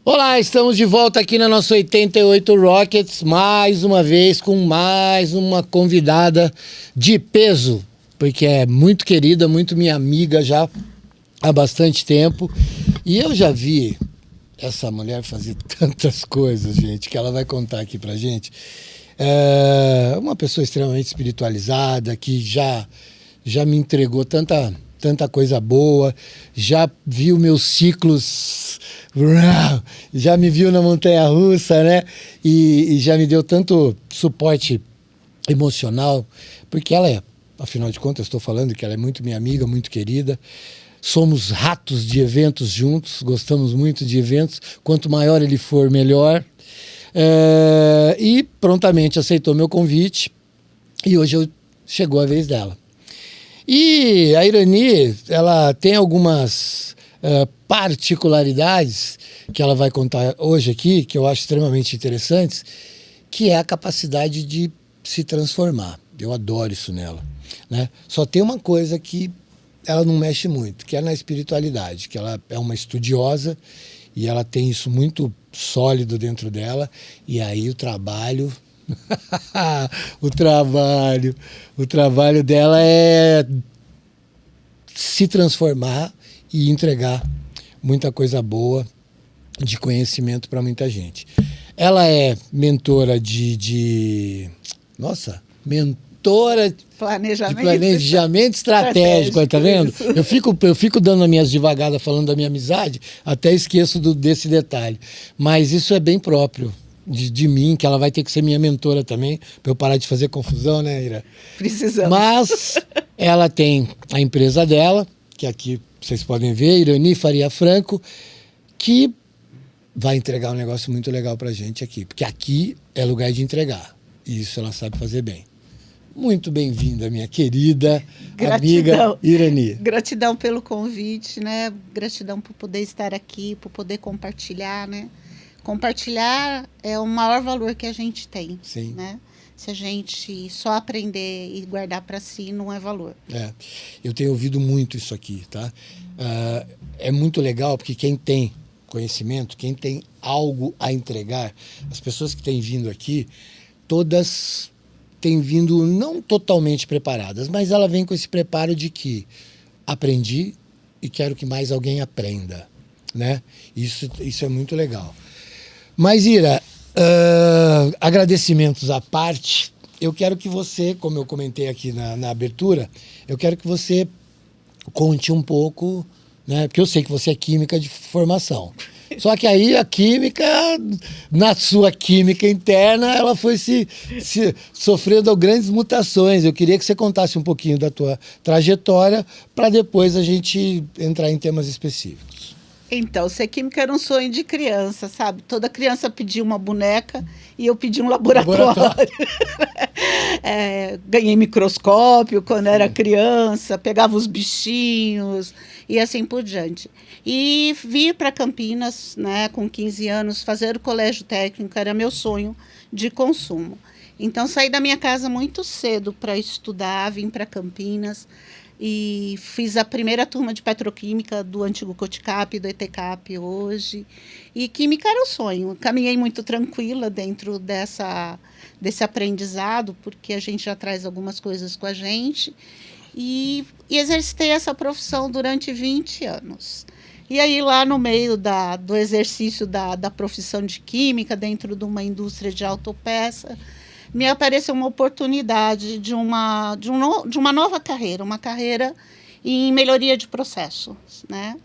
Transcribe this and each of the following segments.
Olá, estamos de volta aqui na nossa 88 Rockets, mais uma vez com mais uma convidada de peso, porque é muito querida, muito minha amiga já há bastante tempo. E eu já vi essa mulher fazer tantas coisas, gente, que ela vai contar aqui pra gente. É uma pessoa extremamente espiritualizada, que já me entregou tanta coisa boa, já viu meus ciclos, já me viu na montanha-russa, né? E já me deu tanto suporte emocional, porque ela é, afinal de contas, eu estou falando que ela é muito minha amiga, muito querida. Somos ratos de eventos juntos, gostamos muito de eventos. Quanto maior ele for, melhor. E prontamente aceitou meu convite e hoje chegou a vez dela. E a Irani, ela tem algumas particularidades que ela vai contar hoje aqui, que eu acho extremamente interessantes, que é a capacidade de se transformar. Eu adoro isso nela, né? Só tem uma coisa que ela não mexe muito, que é na espiritualidade, que ela é uma estudiosa e ela tem isso muito sólido dentro dela, e aí o trabalho... o trabalho dela é se transformar e entregar muita coisa boa de conhecimento para muita gente. Ela é mentora mentora de planejamento estratégico, tá vendo? Eu fico dando as minhas devagadas falando da minha amizade, até esqueço desse detalhe. Mas isso é bem próprio de mim, que ela vai ter que ser minha mentora também, para eu parar de fazer confusão, né, Ira? Precisamos. Mas ela tem a empresa dela, que aqui vocês podem ver, Irani Faria Franco, que vai entregar um negócio muito legal pra gente aqui, porque aqui é lugar de entregar, e isso ela sabe fazer bem. Muito bem-vinda, minha querida amiga Irani. Gratidão pelo convite, né? Gratidão por poder estar aqui, por poder compartilhar, né? Compartilhar é o maior valor que a gente tem. Sim. Né? Se a gente só aprender e guardar para si, não é valor. Eu tenho ouvido muito isso aqui, tá? É muito legal porque quem tem conhecimento, quem tem algo a entregar, as pessoas que têm vindo aqui, todas têm vindo não totalmente preparadas, mas ela vem com esse preparo de que aprendi e quero que mais alguém aprenda, né? Isso é muito legal. Mas, Ira, agradecimentos à parte, eu quero que você, como eu comentei aqui na abertura, eu quero que você conte um pouco, né? Porque eu sei que você é química de formação. Só que aí a química, na sua química interna, ela foi sofrendo grandes mutações. Eu queria que você contasse um pouquinho da tua trajetória para depois a gente entrar em temas específicos. Então, ser química era um sonho de criança, sabe? Toda criança pedia uma boneca e eu pedi um laboratório. Ganhei microscópio quando era criança, pegava os bichinhos e assim por diante. E vir para Campinas, né, com 15 anos, fazer o colégio técnico era meu sonho de consumo. Então, saí da minha casa muito cedo para estudar, vim para Campinas. E fiz a primeira turma de petroquímica do antigo Coticap, do ETCAP hoje. E química era o sonho. Caminhei muito tranquila dentro desse aprendizado, porque a gente já traz algumas coisas com a gente. E exercitei essa profissão durante 20 anos. E aí, lá no meio do exercício da profissão de química, dentro de uma indústria de autopeça, me apareceu uma oportunidade de uma nova carreira, uma carreira em melhoria de processos, né?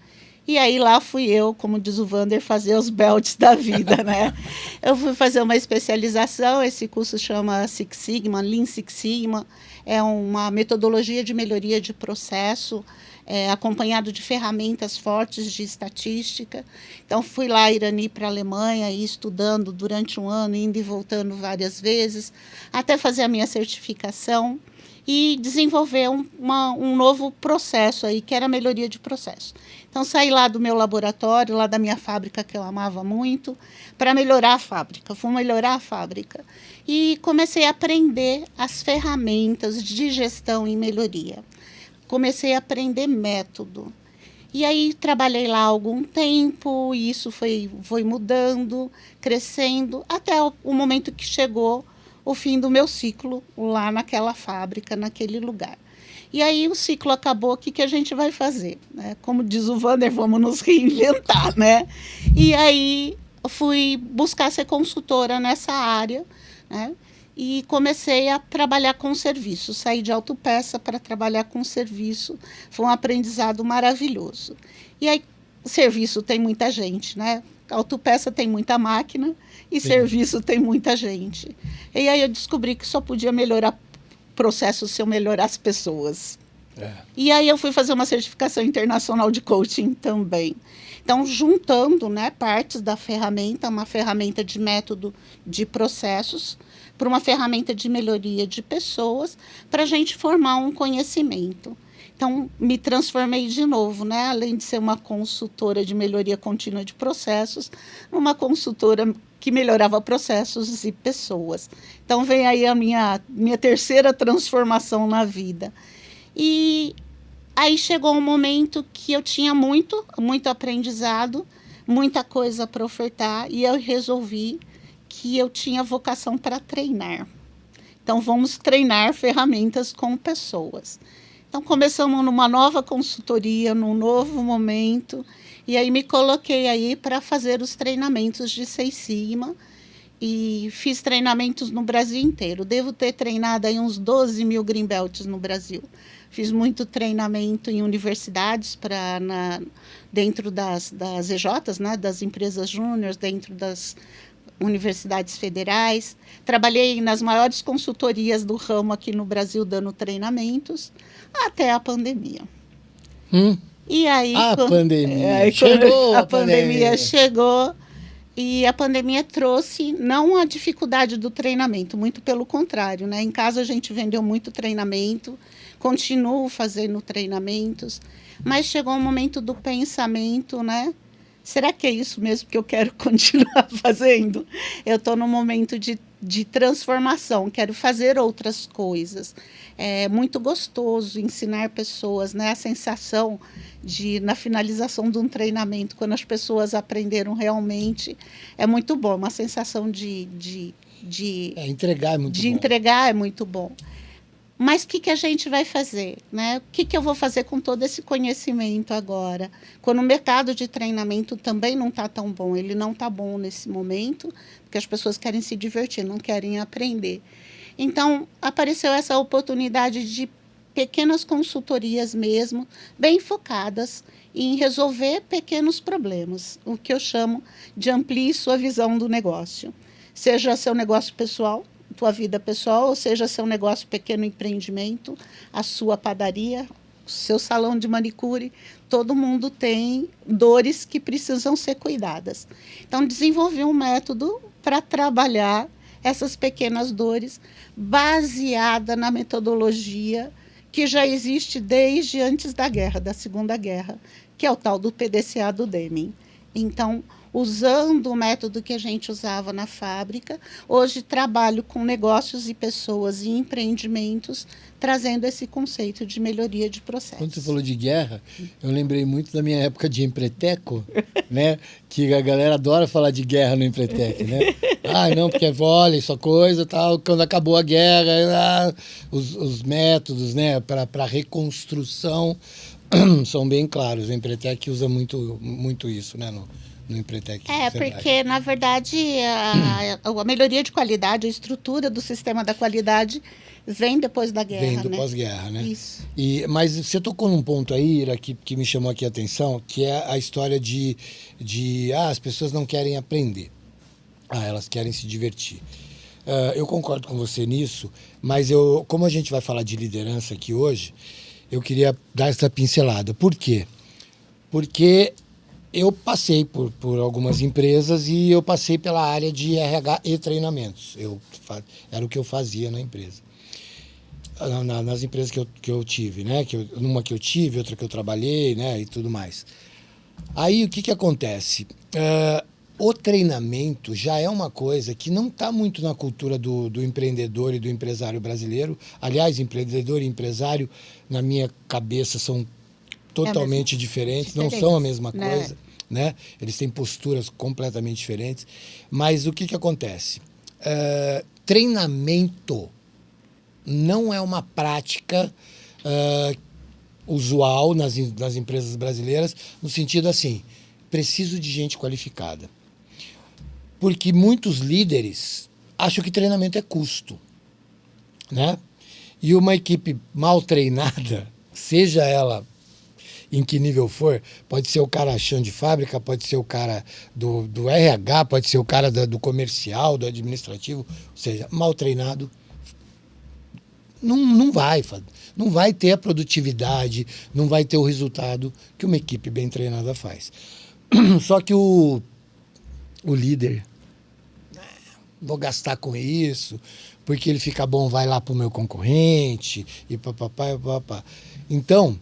E aí lá fui eu, como diz o Vander, fazer os belts da vida, né? Eu fui fazer uma especialização, esse curso chama Six Sigma, Lean Six Sigma, é uma metodologia de melhoria de processo, acompanhado de ferramentas fortes de estatística. Então, fui lá, Irani, para a Alemanha, estudando durante um ano, indo e voltando várias vezes, até fazer a minha certificação. e desenvolver um novo processo aí, que era a melhoria de processo. Então, saí lá do meu laboratório, lá da minha fábrica, que eu amava muito, para melhorar a fábrica. Fui melhorar a fábrica. E comecei a aprender as ferramentas de gestão e melhoria. Comecei a aprender método. E aí trabalhei lá algum tempo, e isso foi mudando, crescendo, até o momento que chegou o fim do meu ciclo lá naquela fábrica, naquele lugar. E aí o ciclo acabou, o que a gente vai fazer? Né? Como diz o Wander, vamos nos reinventar, né? E aí fui buscar ser consultora nessa área, né? E comecei a trabalhar com serviço. Saí de autopeça para trabalhar com serviço. Foi um aprendizado maravilhoso. E aí, serviço tem muita gente, né? Autopeça tem muita máquina e serviço tem muita gente. E aí eu descobri que só podia melhorar processo se eu melhorar as pessoas. E aí eu fui fazer uma certificação internacional de coaching também. Então, juntando, né, partes da ferramenta, uma ferramenta de método de processos, para uma ferramenta de melhoria de pessoas, para a gente formar um conhecimento. Então, me transformei de novo, né? Além de ser uma consultora de melhoria contínua de processos, uma consultora que melhorava processos e pessoas. Então, vem aí a minha terceira transformação na vida. E aí chegou um momento que eu tinha muito aprendizado, muita coisa para ofertar, e eu resolvi que eu tinha vocação para treinar. Então, vamos treinar ferramentas com pessoas. Então, começamos numa nova consultoria, num novo momento, e aí me coloquei aí para fazer os treinamentos de Six Sigma, e fiz treinamentos no Brasil inteiro. Devo ter treinado aí uns 12 mil Green Belts no Brasil. Fiz muito treinamento em universidades, dentro das EJs, né, das empresas júniores, dentro das universidades federais. Trabalhei nas maiores consultorias do ramo aqui no Brasil, dando treinamentos, até a pandemia. E aí, a pandemia chegou, e a pandemia trouxe não a dificuldade do treinamento, muito pelo contrário, né? Em casa a gente vendeu muito treinamento, continuo fazendo treinamentos, mas chegou um momento do pensamento, né? Será que é isso mesmo que eu quero continuar fazendo? Eu estou num momento de transformação, quero fazer outras coisas. É muito gostoso ensinar pessoas, né? A sensação na finalização de um treinamento, quando as pessoas aprenderam realmente, é muito bom. Uma sensação de entregar é muito bom. De entregar é muito bom. Mas o que a gente vai fazer? Né? O que eu vou fazer com todo esse conhecimento agora? Quando o mercado de treinamento também não está tão bom, ele não está bom nesse momento, porque as pessoas querem se divertir, não querem aprender. Então, apareceu essa oportunidade de pequenas consultorias mesmo, bem focadas em resolver pequenos problemas, o que eu chamo de amplie sua visão do negócio. Seja seu negócio pessoal, tua vida pessoal, ou seja, seu negócio pequeno empreendimento, a sua padaria, seu salão de manicure, todo mundo tem dores que precisam ser cuidadas. Então, desenvolvi um método para trabalhar essas pequenas dores, baseada na metodologia que já existe desde antes da guerra, da Segunda Guerra, que é o tal do PDCA do Deming. Então, usando o método que a gente usava na fábrica, hoje trabalho com negócios e pessoas e empreendimentos, trazendo esse conceito de melhoria de processos. Quando você falou de guerra, eu lembrei muito da minha época de Empreteco, né? Que a galera adora falar de guerra no Empretec, né? Não, porque olha, isso coisa, tal. Quando acabou a guerra, os métodos, né, para reconstrução são bem claros. O Empretec usa muito isso, né, no Empretec. Porque, na verdade, a melhoria de qualidade, a estrutura do sistema da qualidade vem depois da guerra, vem do né? pós-guerra, né? Isso. Mas você tocou num ponto aí, Ira, que me chamou aqui a atenção, que é a história de as pessoas não querem aprender. Elas querem se divertir. Eu concordo com você nisso, mas como a gente vai falar de liderança aqui hoje, eu queria dar essa pincelada. Por quê? Porque eu passei por algumas empresas e eu passei pela área de RH e treinamentos. Era o que eu fazia na empresa. nas empresas que eu tive, né? Numa que eu tive, outra que eu trabalhei, né? E tudo mais. Aí o que acontece? O treinamento já é uma coisa que não está muito na cultura do empreendedor e do empresário brasileiro. Aliás, empreendedor e empresário, na minha cabeça, são totalmente diferentes, não são a mesma coisa, né? Eles têm posturas completamente diferentes. Mas o que acontece? Treinamento não é uma prática usual nas empresas brasileiras, no sentido assim, preciso de gente qualificada. Porque muitos líderes acham que treinamento é custo, né? E uma equipe mal treinada, seja ela em que nível for, pode ser o cara chão de fábrica, pode ser o cara do RH, pode ser o cara do comercial, do administrativo, ou seja, mal treinado, não vai ter a produtividade, não vai ter o resultado que uma equipe bem treinada faz. Só que o líder, vou gastar com isso, porque ele fica bom, vai lá para o meu concorrente, e papapá, e papapá. Então,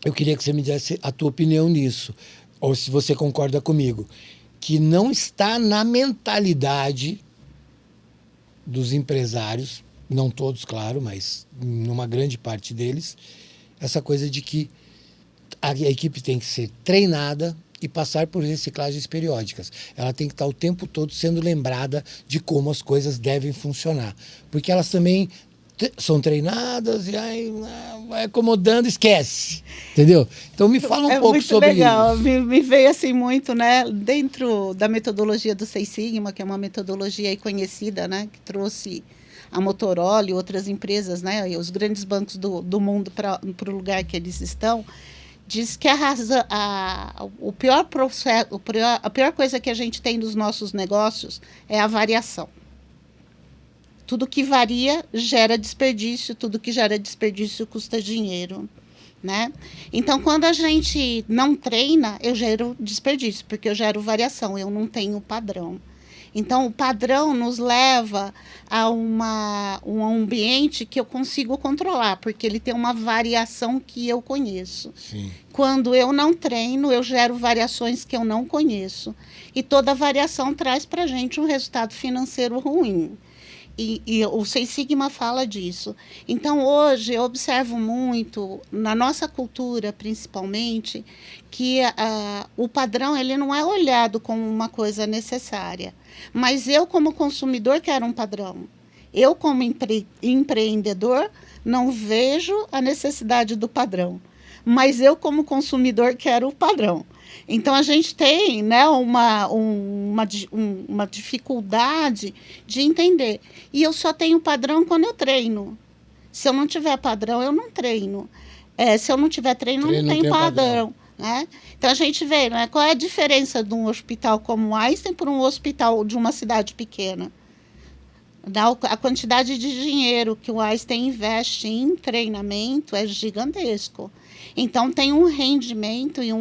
eu queria que você me desse a tua opinião nisso, ou se você concorda comigo, que não está na mentalidade dos empresários, não todos, claro, mas numa grande parte deles, essa coisa de que a equipe tem que ser treinada e passar por reciclagens periódicas. Ela tem que estar o tempo todo sendo lembrada de como as coisas devem funcionar. Porque elas também são treinadas e aí vai acomodando, esquece. Entendeu? Então me fala um pouco sobre isso. É muito legal. Me veio assim muito, né? Dentro da metodologia do Seis Sigma, que é uma metodologia aí conhecida, né? Que trouxe a Motorola e outras empresas, né? E os grandes bancos do mundo para o lugar que eles estão. Diz que o pior processo, a pior coisa que a gente tem nos nossos negócios é a variação. Tudo que varia gera desperdício, tudo que gera desperdício custa dinheiro, né? Então, quando a gente não treina, eu gero desperdício, porque eu gero variação, eu não tenho padrão. Então, o padrão nos leva a um ambiente que eu consigo controlar, porque ele tem uma variação que eu conheço. Sim. Quando eu não treino, eu gero variações que eu não conheço. E toda variação traz para a gente um resultado financeiro ruim. E o Seis Sigma fala disso. Então, hoje, eu observo muito, na nossa cultura, principalmente, que o padrão ele não é olhado como uma coisa necessária. Mas eu, como consumidor, quero um padrão. Eu, como empreendedor, não vejo a necessidade do padrão. Mas eu, como consumidor, quero o padrão. Então, a gente tem, né, uma dificuldade de entender. E eu só tenho padrão quando eu treino. Se eu não tiver padrão, eu não treino. Se eu não tiver treino, eu não tenho padrão. Né? Então, a gente vê, né, qual é a diferença de um hospital como o Einstein para um hospital de uma cidade pequena. A quantidade de dinheiro que o Einstein investe em treinamento é gigantesco. Então, tem um rendimento e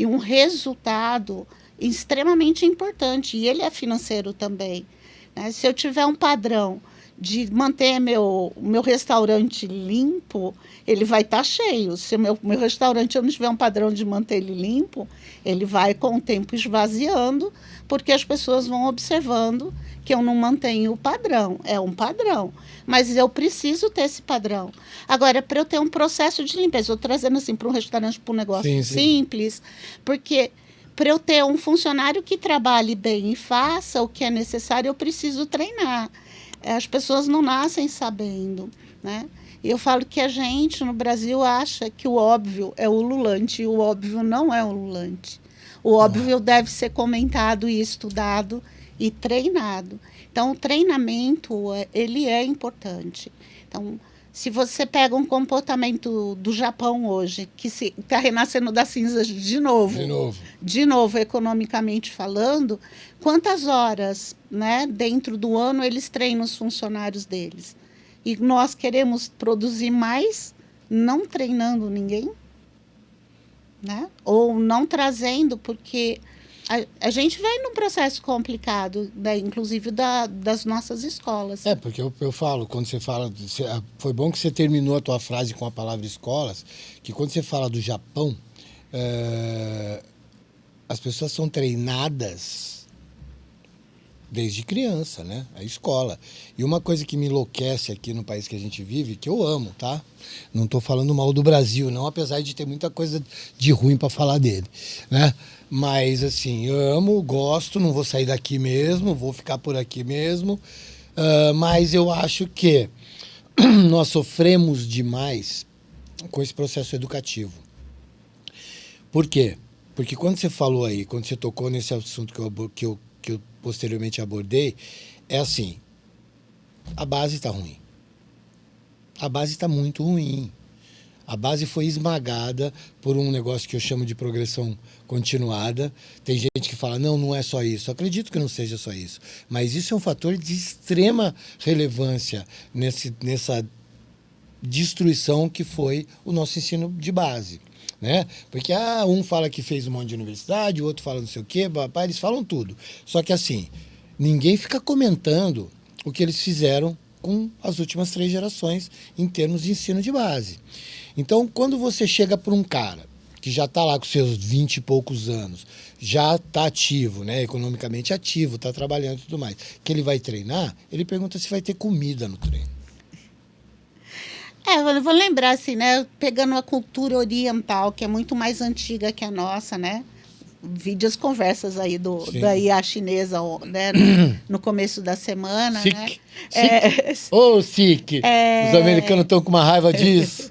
um resultado extremamente importante. E ele é financeiro também. Né? Se eu tiver um padrão de manter meu restaurante limpo, ele vai estar cheio. Se o meu restaurante eu não tiver um padrão de manter ele limpo, ele vai, com o tempo, esvaziando, porque as pessoas vão observando que eu não mantenho o padrão. É um padrão, mas eu preciso ter esse padrão. Agora, para eu ter um processo de limpeza, estou trazendo assim para um restaurante, para um negócio simples, porque para eu ter um funcionário que trabalhe bem e faça o que é necessário, eu preciso treinar. As pessoas não nascem sabendo, né? E eu falo que a gente, no Brasil, acha que o óbvio é ululante, e o óbvio não é ululante. O óbvio deve ser comentado e estudado e treinado. Então, o treinamento, ele é importante. Então, se você pega um comportamento do Japão hoje, que está renascendo das cinzas de novo, economicamente falando, quantas horas, né, dentro do ano eles treinam os funcionários deles? E nós queremos produzir mais, não treinando ninguém, né? Ou não trazendo, porque A gente vai num processo complicado, né, inclusive das nossas escolas. Porque eu falo, quando você fala... foi bom que você terminou a tua frase com a palavra escolas, que quando você fala do Japão, as pessoas são treinadas desde criança, né? A escola. E uma coisa que me enlouquece aqui no país que a gente vive, que eu amo, tá? Não estou falando mal do Brasil, não, apesar de ter muita coisa de ruim para falar dele, né? Mas, assim, eu amo, gosto, não vou sair daqui mesmo, vou ficar por aqui mesmo. Mas eu acho que nós sofremos demais com esse processo educativo. Por quê? Porque quando você falou aí, quando você tocou nesse assunto que eu posteriormente abordei, é assim, a base está ruim. A base está muito ruim. A base foi esmagada por um negócio que eu chamo de progressão continuada. Tem gente que fala, não é só isso. Eu acredito que não seja só isso. Mas isso é um fator de extrema relevância nessa destruição que foi o nosso ensino de base. Né? Porque um fala que fez um monte de universidade, o outro fala não sei o quê, eles falam tudo. Só que assim, ninguém fica comentando o que eles fizeram com as últimas 3 gerações em termos de ensino de base. Então, quando você chega para um cara que já está lá com seus 20 e poucos anos, já está ativo, né, economicamente ativo, está trabalhando e tudo mais, que ele vai treinar, ele pergunta se vai ter comida no treino. Eu vou lembrar, assim, né? Pegando a cultura oriental, que é muito mais antiga que a nossa, né? Vi as conversas aí da IA chinesa, né? No começo da semana, Sick. né? Sick. Os americanos estão com uma raiva disso.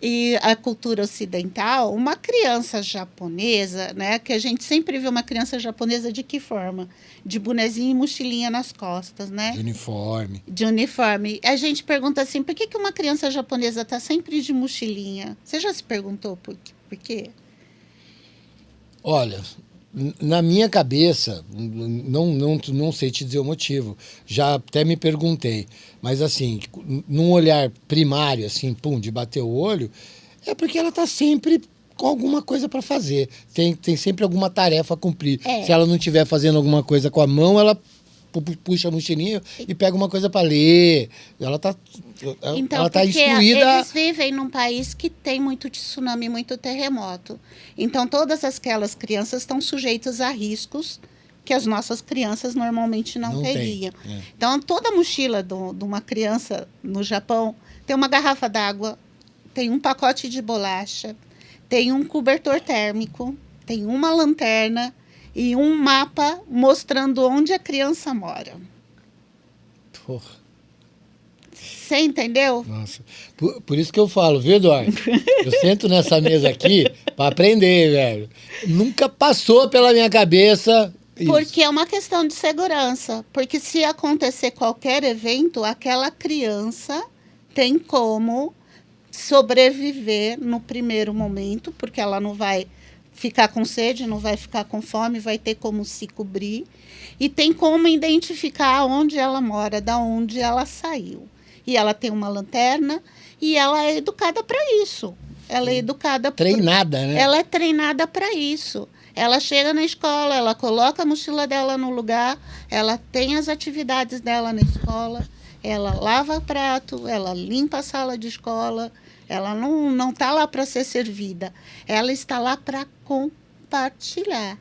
E a cultura ocidental, uma criança japonesa, né? Que a gente sempre vê uma criança japonesa de que forma? De bonezinho e mochilinha nas costas, né? De uniforme. A gente pergunta assim, por que uma criança japonesa está sempre de mochilinha? Você já se perguntou por quê? Olha, na minha cabeça, não sei te dizer o motivo. Já até me perguntei. Mas assim, num olhar primário, assim, de bater o olho, é porque ela está sempre com alguma coisa para fazer. Tem sempre alguma tarefa a cumprir. Se ela não estiver fazendo alguma coisa com a mão, ela puxa a mochilinha e pega uma coisa para ler. Ela está instruída. Eles vivem num país que tem muito tsunami, muito terremoto. Então, todas aquelas crianças estão sujeitas a riscos que as nossas crianças normalmente não teriam. Então, toda a mochila de uma criança no Japão tem uma garrafa d'água, tem um pacote de bolacha, tem um cobertor térmico, tem uma lanterna e um mapa mostrando onde a criança mora. Porra. Você entendeu? Nossa. Por isso que eu falo, viu, Eduardo? Eu sento nessa mesa aqui para aprender, velho. Nunca passou pela minha cabeça isso. Porque é uma questão de segurança. Porque se acontecer qualquer evento, aquela criança tem como sobreviver no primeiro momento, porque ela não vai ficar com sede, não vai ficar com fome, vai ter como se cobrir. E tem como identificar onde ela mora, da onde ela saiu. E ela tem uma lanterna e ela é educada para isso. Ela é educada... Treinada, né? Ela é treinada para isso. Ela chega na escola, ela coloca a mochila dela no lugar, ela tem as atividades dela na escola, ela lava prato, ela limpa a sala de escola, ela não está lá para ser servida, ela está lá para compartilhar.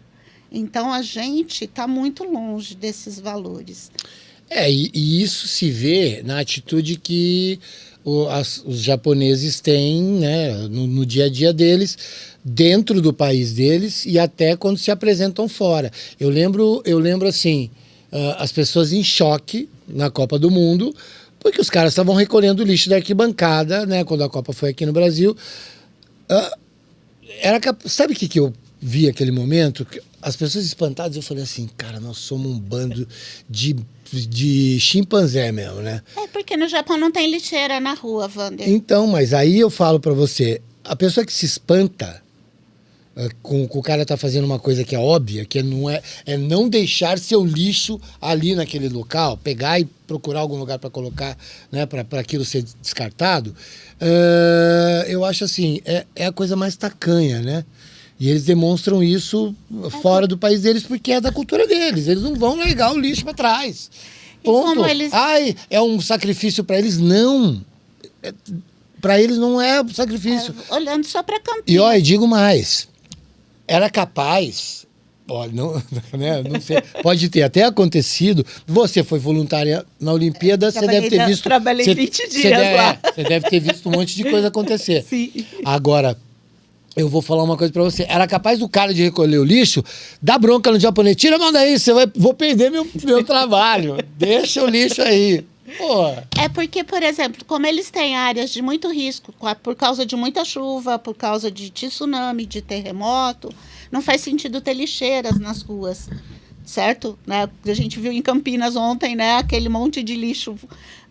Então, a gente está muito longe desses valores. E isso se vê na atitude que os japoneses têm, né, no dia a dia deles, dentro do país deles e até quando se apresentam fora. Eu lembro assim, as pessoas em choque na Copa do Mundo, porque os caras estavam recolhendo o lixo da arquibancada, né, quando a Copa foi aqui no Brasil. Sabe o que eu vi aquele momento? As pessoas espantadas, eu falei assim, cara, nós somos um bando de chimpanzé mesmo, né? Porque no Japão não tem lixeira na rua, Wander. Então, mas aí eu falo pra você, a pessoa que se espanta com o cara tá fazendo uma coisa que é óbvia, que não deixar seu lixo ali naquele local, pegar e procurar algum lugar para colocar, né, para aquilo ser descartado, eu acho assim, é a coisa mais tacanha, né? E eles demonstram isso fora do país deles porque é da cultura deles. Eles não vão largar o lixo para trás. Ponto. Ai, é um sacrifício para eles? Não. Para eles não é sacrifício. Olhando só para Campinas. E olha, digo mais. Era capaz... Olha, não, né, não sei, pode ter até acontecido. Você foi voluntária na Olimpíada, você deve ter visto... Trabalhei 20 dias lá. Você deve ter visto um monte de coisa acontecer. Sim. Agora, eu vou falar uma coisa pra você. Era capaz do cara de recolher o lixo, dar bronca no japonês. Tira a mão daí, vou perder meu trabalho. Deixa o lixo aí. Pô. É porque, por exemplo, como eles têm áreas de muito risco, por causa de muita chuva, por causa de tsunami, de terremoto, não faz sentido ter lixeiras nas ruas, certo? Né? A gente viu em Campinas ontem, né, aquele monte de lixo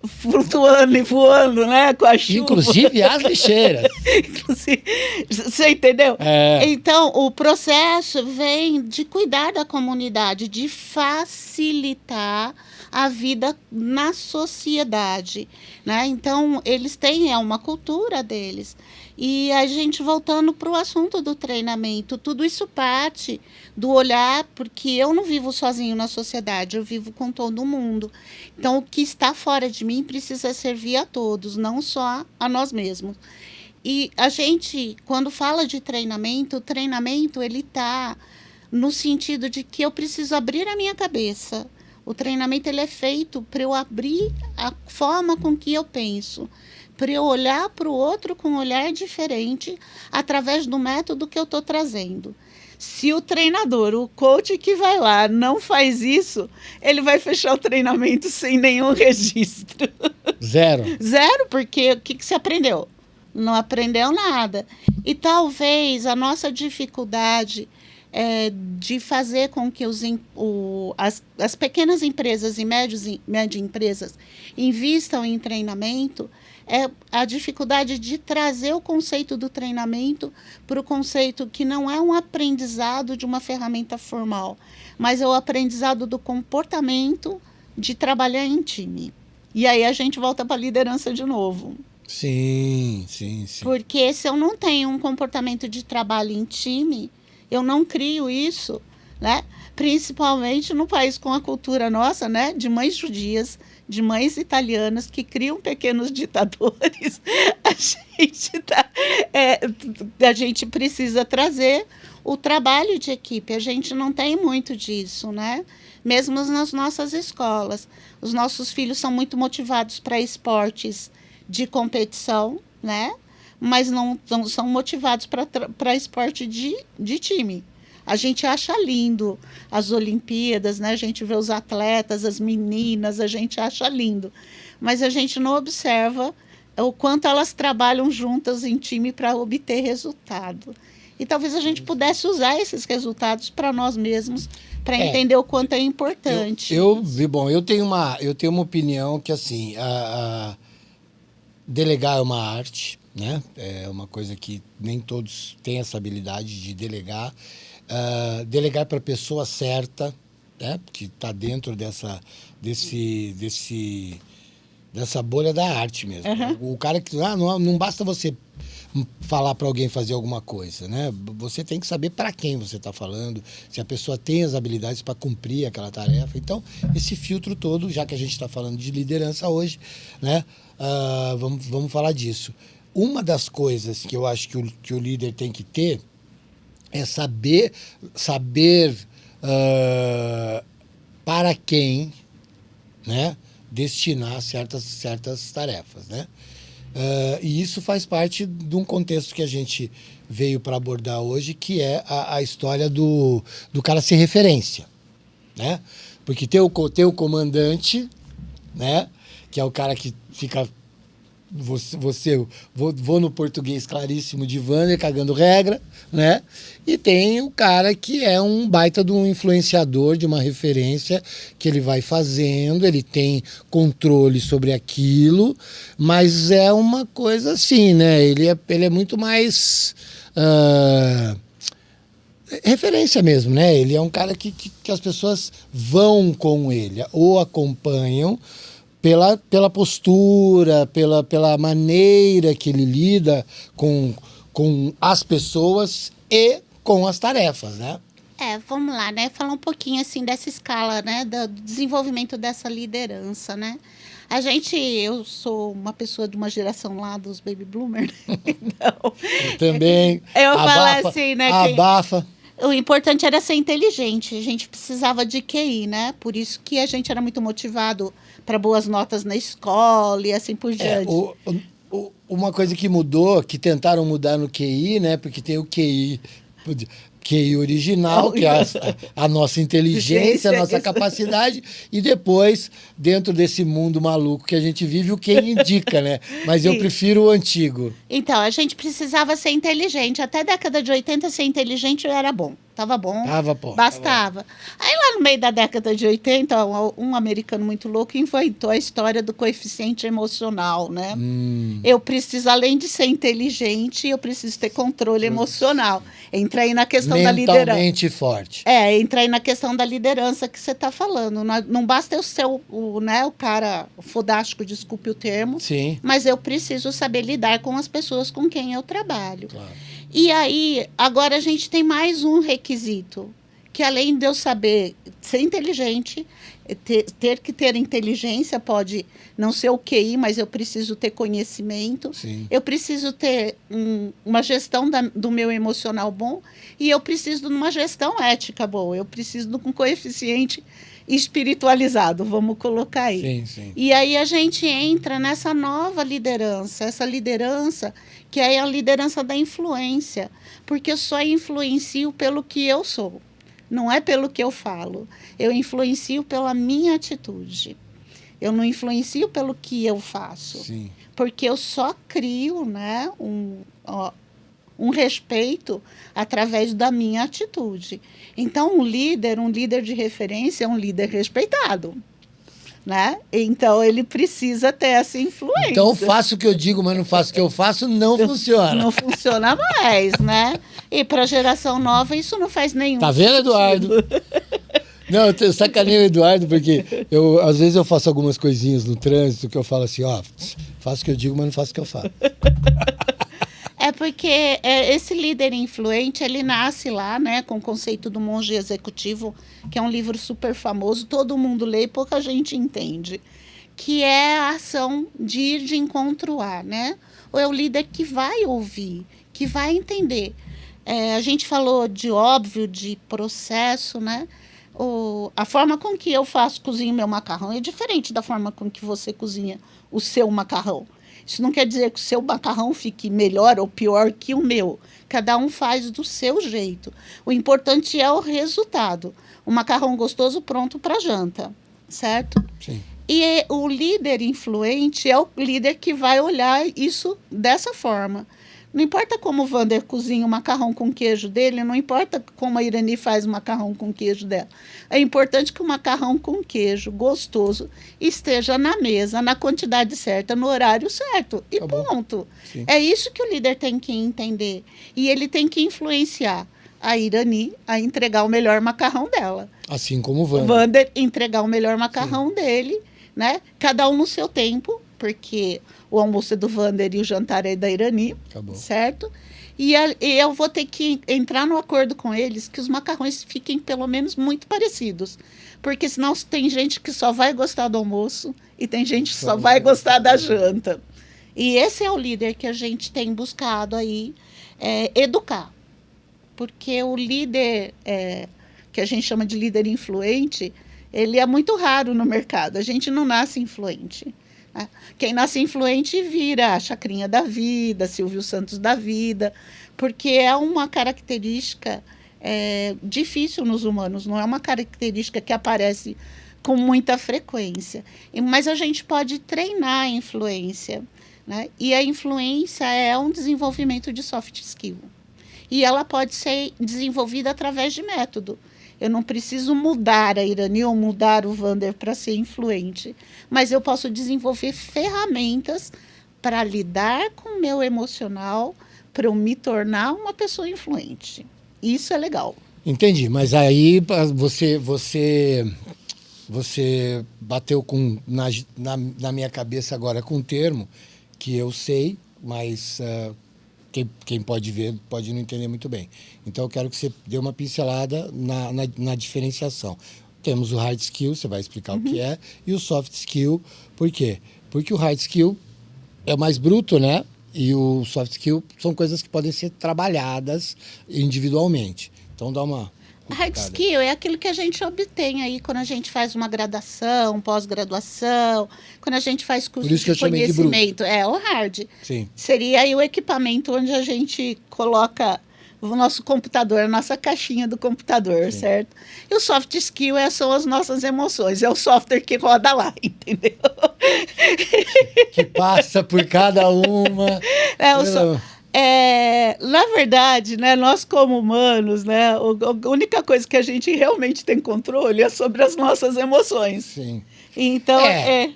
flutuando e voando, né, com a chuva. Inclusive as lixeiras. Inclusive, você entendeu? É. Então, o processo vem de cuidar da comunidade, de facilitar a vida na sociedade, né? Então, eles têm uma cultura deles. E a gente, voltando para o assunto do treinamento, tudo isso parte do olhar, porque eu não vivo sozinho na sociedade, eu vivo com todo mundo. Então, o que está fora de mim precisa servir a todos, não só a nós mesmos. E a gente, quando fala de treinamento, o treinamento ele está no sentido de que eu preciso abrir a minha cabeça. O treinamento ele é feito para eu abrir a forma com que eu penso, para eu olhar para o outro com um olhar diferente através do método que eu estou trazendo. Se o treinador, o coach que vai lá, não faz isso, ele vai fechar o treinamento sem nenhum registro. Zero. Zero, porque o que você aprendeu? Não aprendeu nada. E talvez a nossa dificuldade de fazer com que as pequenas empresas e médias empresas invistam em treinamento é a dificuldade de trazer o conceito do treinamento para o conceito que não é um aprendizado de uma ferramenta formal, mas é o aprendizado do comportamento de trabalhar em time. E aí a gente volta para a liderança de novo. Sim. Porque se eu não tenho um comportamento de trabalho em time, eu não crio isso, né? Principalmente no país com a cultura nossa, né? De mães judias, de mães italianas que criam pequenos ditadores. A gente precisa trazer o trabalho de equipe. A gente não tem muito disso, né? Mesmo nas nossas escolas. Os nossos filhos são muito motivados para esportes de competição, né? Mas não são motivados para esporte de time. A gente acha lindo as Olimpíadas, né? A gente vê os atletas, as meninas, a gente acha lindo. Mas a gente não observa o quanto elas trabalham juntas em time para obter resultado. E talvez a gente pudesse usar esses resultados para nós mesmos, para entender o quanto é importante. Eu tenho uma opinião que, assim, delegar é uma arte, né? É uma coisa que nem todos têm essa habilidade de delegar. Delegar para a pessoa certa, né? Que está dentro dessa bolha da arte mesmo. Uhum. O cara que não basta você falar para alguém fazer alguma coisa, né? Você tem que saber para quem você está falando, se a pessoa tem as habilidades para cumprir aquela tarefa. Então, esse filtro todo, já que a gente está falando de liderança hoje, né? Vamos falar disso. Uma das coisas que eu acho que o líder tem que ter é saber para quem, né, destinar certas tarefas, né? E isso faz parte de um contexto que a gente veio para abordar hoje, que é a história do cara ser referência, né? Porque tem o comandante, né, que é o cara que fica... Vou no português claríssimo de Wander, cagando regra, né? E tem o cara que é um baita de um influenciador, de uma referência que ele vai fazendo, ele tem controle sobre aquilo, mas é uma coisa assim, né? Ele é muito mais referência mesmo, né? Ele é um cara que as pessoas vão com ele, ou acompanham, pela postura, pela maneira que ele lida com as pessoas e com as tarefas, né? Vamos lá, né? Falar um pouquinho assim dessa escala, né? Do desenvolvimento dessa liderança, né? Eu sou uma pessoa de uma geração lá dos baby boomers, né? Então, Também. eu Abafa, falo assim, né? abafa. O importante era ser inteligente, a gente precisava de QI, né? Por isso que a gente era muito motivado para boas notas na escola e assim por diante. Uma coisa que mudou, que tentaram mudar no QI, né? Porque tem o QI original, que é a nossa inteligência, a nossa capacidade, e depois, dentro desse mundo maluco que a gente vive, o QI indica, né? Mas eu prefiro o antigo. Então, a gente precisava ser inteligente. Até a década de 80, ser inteligente era bom. Tava bom. Bastava. Aí lá no meio da década de 80, um americano muito louco inventou a história do coeficiente emocional, né? Eu preciso, além de ser inteligente, eu preciso ter controle emocional. Entra aí na questão da liderança. Mentalmente forte. Entra aí na questão da liderança que você está falando. Não basta eu ser o cara fodástico, desculpe o termo, Sim. mas eu preciso saber lidar com as pessoas com quem eu trabalho. Claro. E aí, agora a gente tem mais um requisito, que além de eu saber ser inteligente, ter que ter inteligência, pode não ser o QI, mas eu preciso ter conhecimento, Sim. eu preciso ter uma gestão do meu emocional bom e eu preciso de uma gestão ética boa, eu preciso de um coeficiente espiritualizado, vamos colocar aí. Sim, sim. E aí a gente entra nessa nova liderança, essa liderança que é a liderança da influência, porque eu só influencio pelo que eu sou, não é pelo que eu falo. Eu influencio pela minha atitude. Eu não influencio pelo que eu faço. Sim. Porque eu só crio, né, um respeito através da minha atitude. Então, um líder de referência é um líder respeitado. Né? Então, ele precisa ter essa influência. Então, faço o que eu digo, mas não faço o que eu faço, não funciona. Não funciona mais, né? E para a geração nova, isso não faz nenhum Tá vendo, sentido. Eduardo? Não, eu sacaneio o Eduardo, porque às vezes eu faço algumas coisinhas no trânsito que eu falo assim, faço o que eu digo, mas não faço o que eu faço. É porque esse líder influente, ele nasce lá, né, com o conceito do monge executivo, que é um livro super famoso, todo mundo lê e pouca gente entende, que é a ação de ir de encontro a, né? Ou é o líder que vai ouvir, que vai entender. A gente falou de óbvio, de processo, né? A forma com que eu cozinho meu macarrão é diferente da forma com que você cozinha o seu macarrão. Isso não quer dizer que o seu macarrão fique melhor ou pior que o meu. Cada um faz do seu jeito. O importante é o resultado. O macarrão gostoso pronto para janta, certo? Sim. E o líder influente é o líder que vai olhar isso dessa forma. Não importa como o Vander cozinha o macarrão com queijo dele, não importa como a Irani faz o macarrão com queijo dela. É importante que o macarrão com queijo gostoso esteja na mesa, na quantidade certa, no horário certo. E ponto. É isso que o líder tem que entender. E ele tem que influenciar a Irani a entregar o melhor macarrão dela. Assim como o Vander. Vander entregar o melhor macarrão dele, né? Cada um no seu tempo, porque o almoço é do Vander e o jantar é da Irani, certo? E eu vou ter que entrar no acordo com eles que os macarrões fiquem pelo menos muito parecidos. Porque senão tem gente que só vai gostar do almoço e tem gente que só vai gostar da janta. E esse é o líder que a gente tem buscado aí educar. Porque o líder, que a gente chama de líder influente, ele é muito raro no mercado. A gente não nasce influente. Quem nasce influente vira a Chacrinha da vida, Silvio Santos da vida, porque é uma característica difícil nos humanos, não é uma característica que aparece com muita frequência. Mas a gente pode treinar a influência, né? E a influência é um desenvolvimento de soft skill. E ela pode ser desenvolvida através de método. Eu não preciso mudar a Irani ou mudar o Vander para ser influente, mas eu posso desenvolver ferramentas para lidar com o meu emocional, para eu me tornar uma pessoa influente. Isso é legal. Entendi, mas aí você bateu na minha cabeça agora com um termo que eu sei, mas quem pode ver pode não entender muito bem. Então, eu quero que você dê uma pincelada na diferenciação. Temos o hard skill, você vai explicar o que é, e o soft skill. Por quê? Porque o hard skill é mais bruto, né? E o soft skill são coisas que podem ser trabalhadas individualmente. Então, dá uma... Hard skill é aquilo que a gente obtém aí quando a gente faz uma graduação, pós-graduação, quando a gente faz curso Por isso que eu de chamei de conhecimento. É o hard. Sim. Seria aí o equipamento onde a gente coloca o nosso computador, a nossa caixinha do computador, certo? E o soft skill são as nossas emoções, é o software que roda lá, entendeu? Que passa por cada uma. Na verdade, né, nós como humanos, né, a única coisa que a gente realmente tem controle é sobre as nossas emoções. Sim. Então,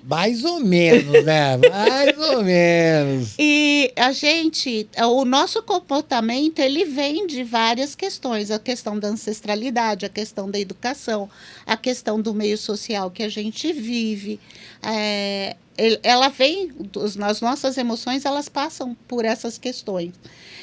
mais ou menos, né? Mais ou menos. E o nosso comportamento, ele vem de várias questões. A questão da ancestralidade, a questão da educação, a questão do meio social que a gente vive. Ela vem, as nossas emoções, elas passam por essas questões.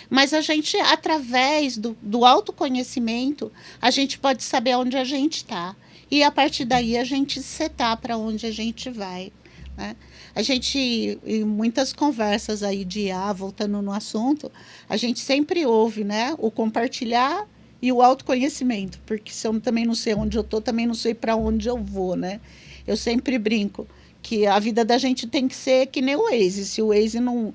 Mas a gente, através do autoconhecimento, a gente pode saber onde a gente está. E a partir daí a gente setar para onde a gente vai, né? A gente, em muitas conversas aí de IA, voltando no assunto, a gente sempre ouve, né, o compartilhar e o autoconhecimento, porque se eu também não sei onde eu estou, também não sei para onde eu vou, né? Eu sempre brinco que a vida da gente tem que ser que nem o Waze. Se o Waze não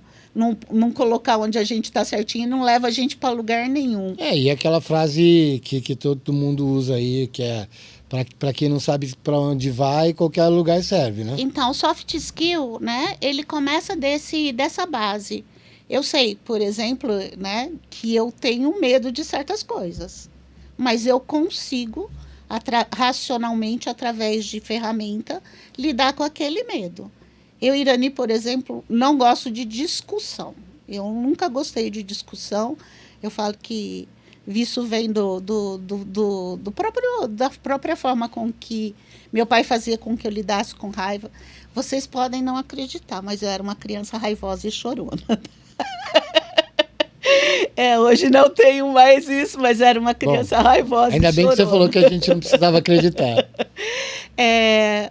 colocar onde a gente está certinho, não leva a gente para lugar nenhum. E aquela frase que todo mundo usa aí, que é para quem não sabe para onde vai, qualquer lugar serve, né? Então, o soft skill, né, ele começa dessa base. Eu sei, por exemplo, né, que eu tenho medo de certas coisas, mas eu consigo, racionalmente, através de ferramenta, lidar com aquele medo. Eu, Irani, por exemplo, não gosto de discussão. Eu nunca gostei de discussão. Eu falo que isso vem da própria forma com que meu pai fazia com que eu lidasse com raiva. Vocês podem não acreditar, mas eu era uma criança raivosa e chorona. Hoje não tenho mais isso, mas era uma criança raivosa. Ainda bem que você falou que a gente não precisava acreditar.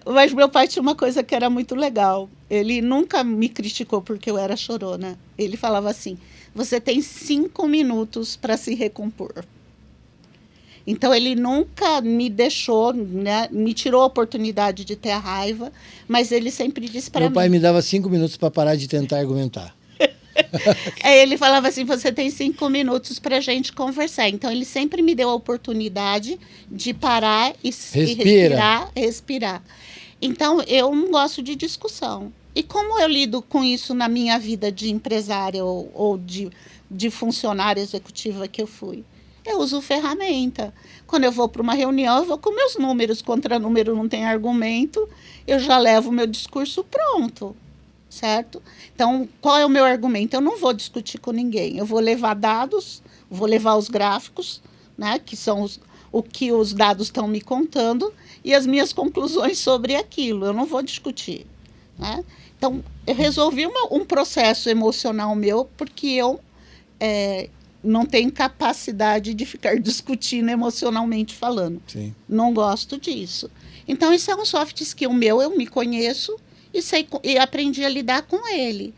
Mas meu pai tinha uma coisa que era muito legal. Ele nunca me criticou porque eu era chorona. Ele falava assim: você tem 5 minutos para se recompor. Então, ele nunca me deixou, né, me tirou a oportunidade de ter a raiva, mas ele sempre disse para mim... Meu pai me dava 5 minutos para parar de tentar argumentar. Ele falava assim, você tem 5 minutos para a gente conversar. Então, ele sempre me deu a oportunidade de parar e respirar. Então, eu não gosto de discussão. E como eu lido com isso na minha vida de empresária ou de funcionária executiva que eu fui? Eu uso ferramenta. Quando eu vou para uma reunião, eu vou com meus números. Contra número não tem argumento, eu já levo o meu discurso pronto, certo? Então, qual é o meu argumento? Eu não vou discutir com ninguém. Eu vou levar dados, vou levar os gráficos, né, que são o que os dados estão me contando, e as minhas conclusões sobre aquilo. Eu não vou discutir, né? Então, eu resolvi um processo emocional meu, porque eu não tenho capacidade de ficar discutindo emocionalmente falando. Sim. Não gosto disso. Então, isso é um soft skill meu, eu me conheço e aprendi a lidar com ele.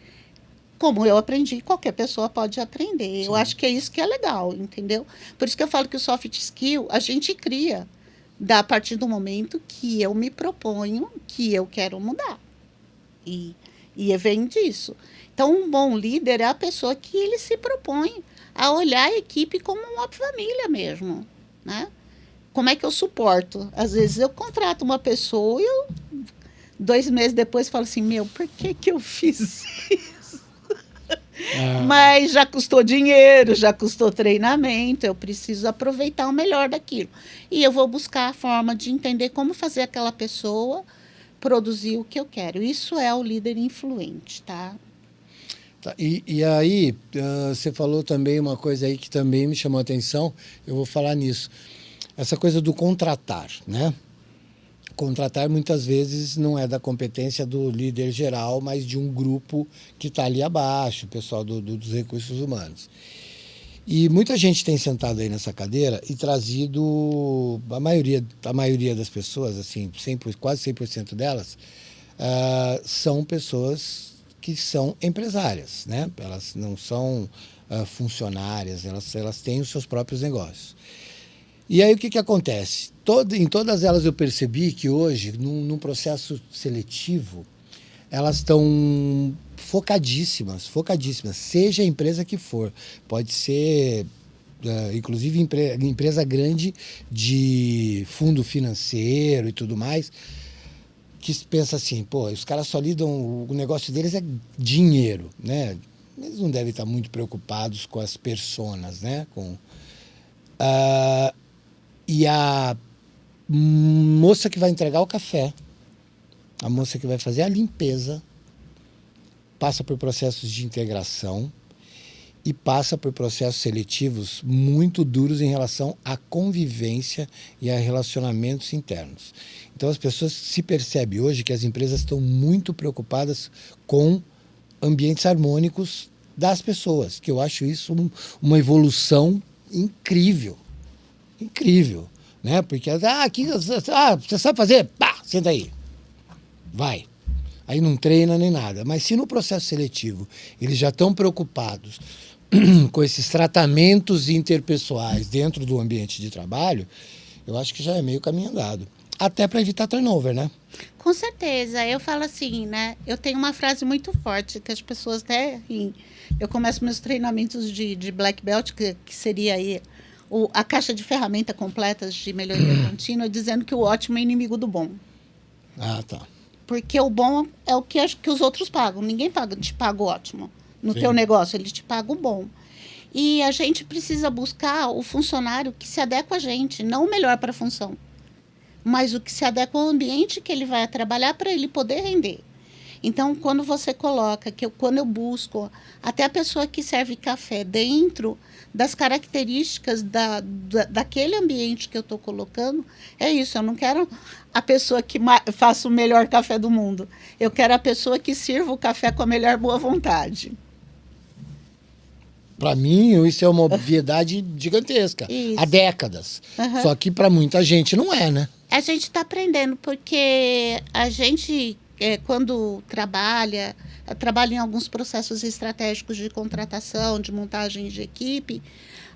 Como eu aprendi, qualquer pessoa pode aprender. Sim. Eu acho que é isso que é legal, entendeu? Por isso que eu falo que o soft skill a gente cria a partir do momento que eu me proponho, que eu quero mudar. E vem disso. Então, um bom líder é a pessoa que ele se propõe a olhar a equipe como uma família mesmo, né? Como é que eu suporto? Às vezes eu contrato uma pessoa e 2 meses depois falo assim, por que eu fiz isso? Mas já custou dinheiro, já custou treinamento, eu preciso aproveitar o melhor daquilo. E eu vou buscar a forma de entender como fazer aquela pessoa produzir o que eu quero. Isso é o líder influente, tá? E aí, você falou também uma coisa aí que também me chamou a atenção, eu vou falar nisso. Essa coisa do contratar, né? contratar muitas vezes não é da competência do líder geral, mas de um grupo que está ali abaixo, o pessoal dos recursos humanos. E muita gente tem sentado aí nessa cadeira e trazido, a maioria das pessoas, assim, quase 100% delas, são pessoas que são empresárias, né? Elas não são funcionárias, elas têm os seus próprios negócios. E aí o que acontece? Em todas elas eu percebi que hoje, num processo seletivo, elas estão focadíssimas, seja a empresa que for. Pode ser, inclusive, empresa grande de fundo financeiro e tudo mais, que pensa assim, pô, os caras só lidam, o negócio deles é dinheiro, né? Eles não devem estar muito preocupados com as personas, né? E a moça que vai entregar o café, a moça que vai fazer a limpeza, passa por processos de integração e passa por processos seletivos muito duros em relação à convivência e a relacionamentos internos. Então as pessoas se percebem hoje que as empresas estão muito preocupadas com ambientes harmônicos das pessoas, que eu acho isso uma evolução incrível. Incrível, né? Porque, você sabe fazer? Pá, senta aí. Vai. Aí não treina nem nada. Mas se no processo seletivo eles já estão preocupados com esses tratamentos interpessoais dentro do ambiente de trabalho, eu acho que já é meio caminho andado. Até para evitar turnover, né? Com certeza. Eu falo assim, né? Eu tenho uma frase muito forte que as pessoas até riem. Eu começo meus treinamentos de Black Belt, que seria aí a caixa de ferramentas completas de melhoria contínua, dizendo que o ótimo é inimigo do bom. Ah, tá. Porque o bom é o que os outros pagam. Ninguém te paga o ótimo no Sim. teu negócio, ele te paga o bom. E a gente precisa buscar o funcionário que se adequa a gente, não o melhor para a função, mas o que se adequa ao ambiente que ele vai trabalhar para ele poder render. Então, quando você coloca, quando eu busco até a pessoa que serve café dentro das características daquele ambiente que eu estou colocando, é isso. Eu não quero a pessoa que faça o melhor café do mundo. Eu quero a pessoa que sirva o café com a melhor boa vontade. Para mim, isso é uma obviedade gigantesca. Isso. Há décadas. Uhum. Só que para muita gente não é, né? A gente está aprendendo, porque a gente, quando trabalha em alguns processos estratégicos de contratação, de montagem de equipe,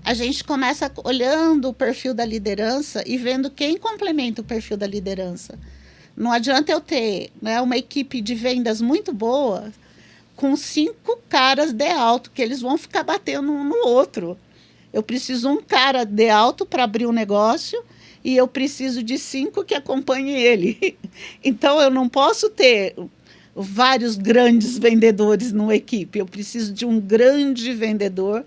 a gente começa olhando o perfil da liderança e vendo quem complementa o perfil da liderança. Não adianta eu ter, né, uma equipe de vendas muito boa com 5 caras de alto, que eles vão ficar batendo um no outro. Eu preciso um cara de alto para abrir o negócio e eu preciso de 5 que acompanhem ele. Então, eu não posso ter vários grandes vendedores numa equipe. Eu preciso de um grande vendedor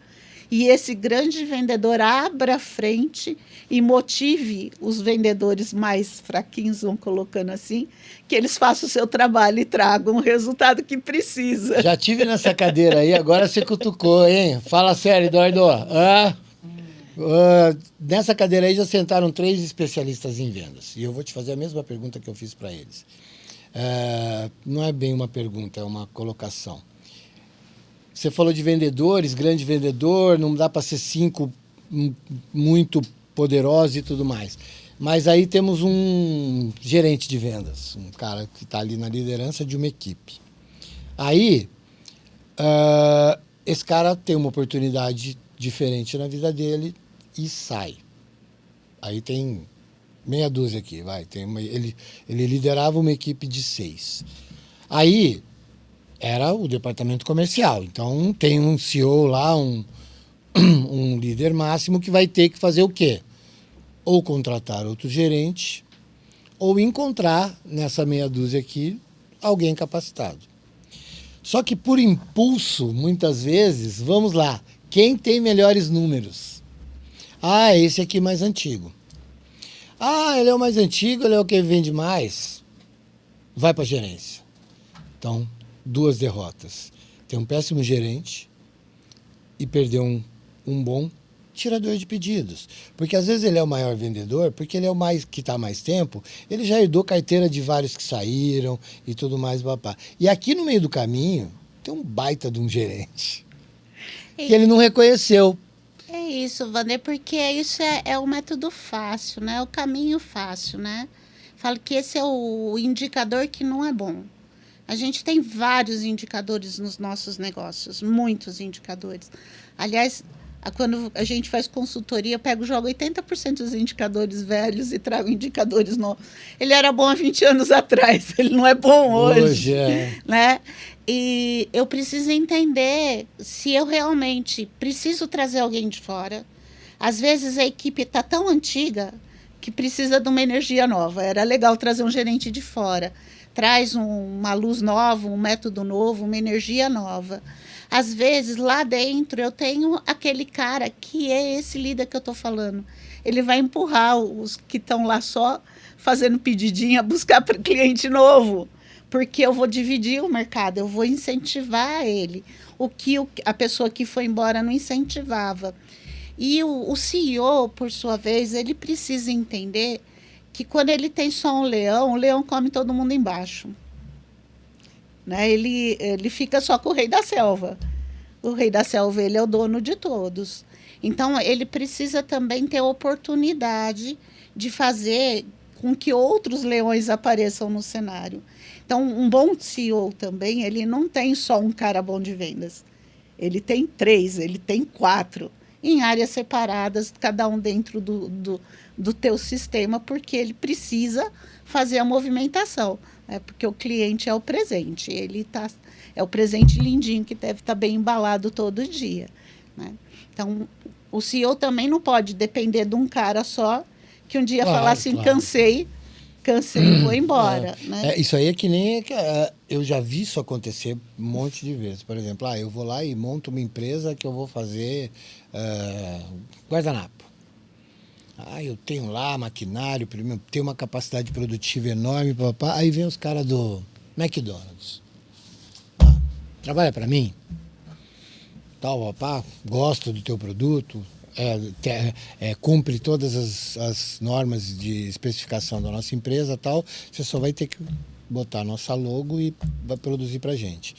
e esse grande vendedor abra a frente e motive os vendedores mais fraquinhos, vão colocando assim, que eles façam o seu trabalho e tragam o resultado que precisa. Já tive nessa cadeira aí, agora você cutucou, hein? Fala sério, Eduardo. Nessa cadeira aí já sentaram 3 especialistas em vendas. E eu vou te fazer a mesma pergunta que eu fiz para eles. Não é bem uma pergunta, é uma colocação. Você falou de vendedores, grande vendedor, não dá para ser 5 muito poderosos e tudo mais. Mas aí temos um gerente de vendas, um cara que está ali na liderança de uma equipe. Aí, esse cara tem uma oportunidade diferente na vida dele e sai. Aí tem meia dúzia aqui, vai. Ele liderava uma equipe de 6. Aí era o departamento comercial. Então tem um CEO lá, um líder máximo que vai ter que fazer o quê? Ou contratar outro gerente, ou encontrar nessa meia dúzia aqui alguém capacitado. Só que por impulso, muitas vezes, vamos lá, quem tem melhores números? Esse aqui mais antigo. Ele é o mais antigo, ele é o que vende mais. Vai para a gerência. Então, 2 derrotas. Tem um péssimo gerente e perdeu um bom tirador de pedidos. Porque às vezes ele é o maior vendedor, porque ele é o mais que está há mais tempo, ele já herdou carteira de vários que saíram e tudo mais, papá. E aqui no meio do caminho tem um baita de um gerente que ele não reconheceu. É isso, Wander, porque isso é o método fácil, né? O caminho fácil, né? Falo que esse é o indicador que não é bom. A gente tem vários indicadores nos nossos negócios, muitos indicadores. Aliás, quando a gente faz consultoria, eu jogo 80% dos indicadores velhos e trago indicadores novos. Ele era bom há 20 anos atrás, ele não é bom hoje. Né? E eu preciso entender se eu realmente preciso trazer alguém de fora. Às vezes a equipe está tão antiga que precisa de uma energia nova. Era legal trazer um gerente de fora. Traz uma luz nova, um método novo, uma energia nova. Às vezes, lá dentro, eu tenho aquele cara que é esse líder que eu estou falando. Ele vai empurrar os que estão lá só fazendo pedidinha, buscar para cliente novo. Porque eu vou dividir o mercado, eu vou incentivar ele. O que a pessoa que foi embora não incentivava. E o CEO, por sua vez, ele precisa entender que quando ele tem só um leão, o leão come todo mundo embaixo. Né? Ele fica só com o rei da selva. O rei da selva, ele é o dono de todos. Então, ele precisa também ter oportunidade de fazer com que outros leões apareçam no cenário. Então, um bom CEO também, ele não tem só um cara bom de vendas. Ele tem 3, ele tem 4, em áreas separadas, cada um dentro do teu sistema, porque ele precisa fazer a movimentação. Porque o cliente é o presente, é o presente lindinho que deve estar bem embalado todo dia. Né? Então, o CEO também não pode depender de um cara só, que um dia falar assim, cansei e vou embora. Né? Isso aí é que nem... eu já vi isso acontecer um monte de vezes. Por exemplo, eu vou lá e monto uma empresa que eu vou fazer guardanapo. Eu tenho lá maquinário, tenho uma capacidade produtiva enorme, papá. Aí vem os caras do McDonald's. Trabalha para mim? Tal, papá, gosto do teu produto, cumpre todas as normas de especificação da nossa empresa, tal. Você só vai ter que botar a nossa logo e vai produzir para gente.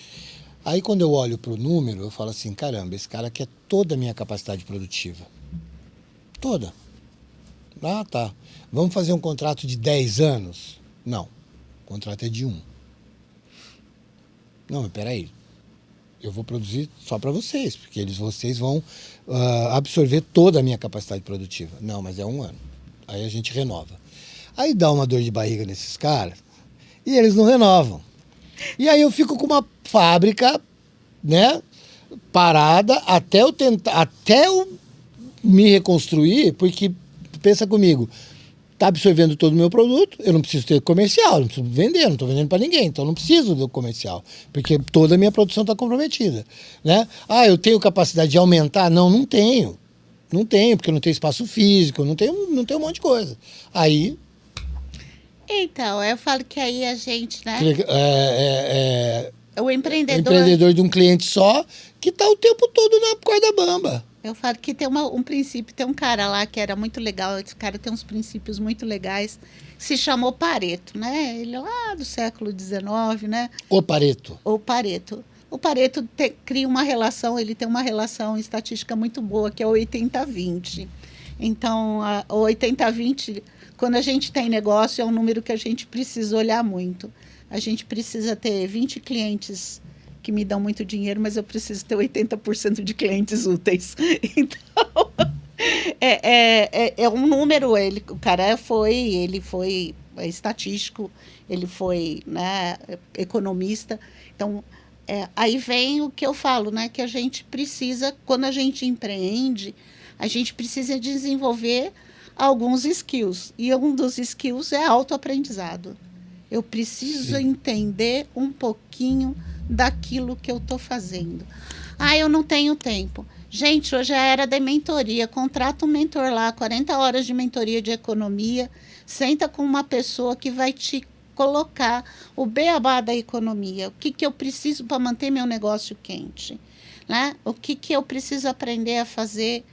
Aí quando eu olho para o número, eu falo assim, caramba, esse cara quer toda a minha capacidade produtiva. Toda. Tá. Vamos fazer um contrato de 10 anos? Não. O contrato é de 1. Não, mas peraí. Eu vou produzir só para vocês, porque vocês vão absorver toda a minha capacidade produtiva. Não, mas é 1 ano. Aí a gente renova. Aí dá uma dor de barriga nesses caras e eles não renovam. E aí eu fico com uma fábrica, né, parada até eu me reconstruir, porque pensa comigo, está absorvendo todo o meu produto, eu não preciso ter comercial, não preciso vender, não estou vendendo para ninguém, então não preciso do comercial, porque toda a minha produção está comprometida. Né? Eu tenho capacidade de aumentar? Não tenho. Não tenho, porque eu não tenho espaço físico, não tenho um monte de coisa. Aí... Então, eu falo que aí a gente, né? O empreendedor de um cliente só, que está o tempo todo na corda bamba. Eu falo que tem um princípio, tem um cara lá que era muito legal, esse cara tem uns princípios muito legais, se chamou Pareto, né? Ele é lá do século XIX, né? O Pareto. O Pareto cria uma relação, ele tem uma relação estatística muito boa, que é o 80-20. Então, o 80-20, quando a gente tem negócio, é um número que a gente precisa olhar muito. A gente precisa ter 20 clientes que me dão muito dinheiro, mas eu preciso ter 80% de clientes úteis. Então, é um número. O cara ele foi estatístico, ele foi, né, economista. Então, aí vem o que eu falo, né, que a gente precisa, quando a gente empreende, a gente precisa desenvolver alguns skills. E um dos skills é autoaprendizado. Eu preciso entender um pouquinho daquilo que eu estou fazendo. Eu não tenho tempo. Gente, hoje é a era da mentoria. Contrata um mentor lá, 40 horas de mentoria de economia. Senta com uma pessoa que vai te colocar o beabá da economia. O que eu preciso para manter meu negócio quente? Né? O que eu preciso aprender a fazer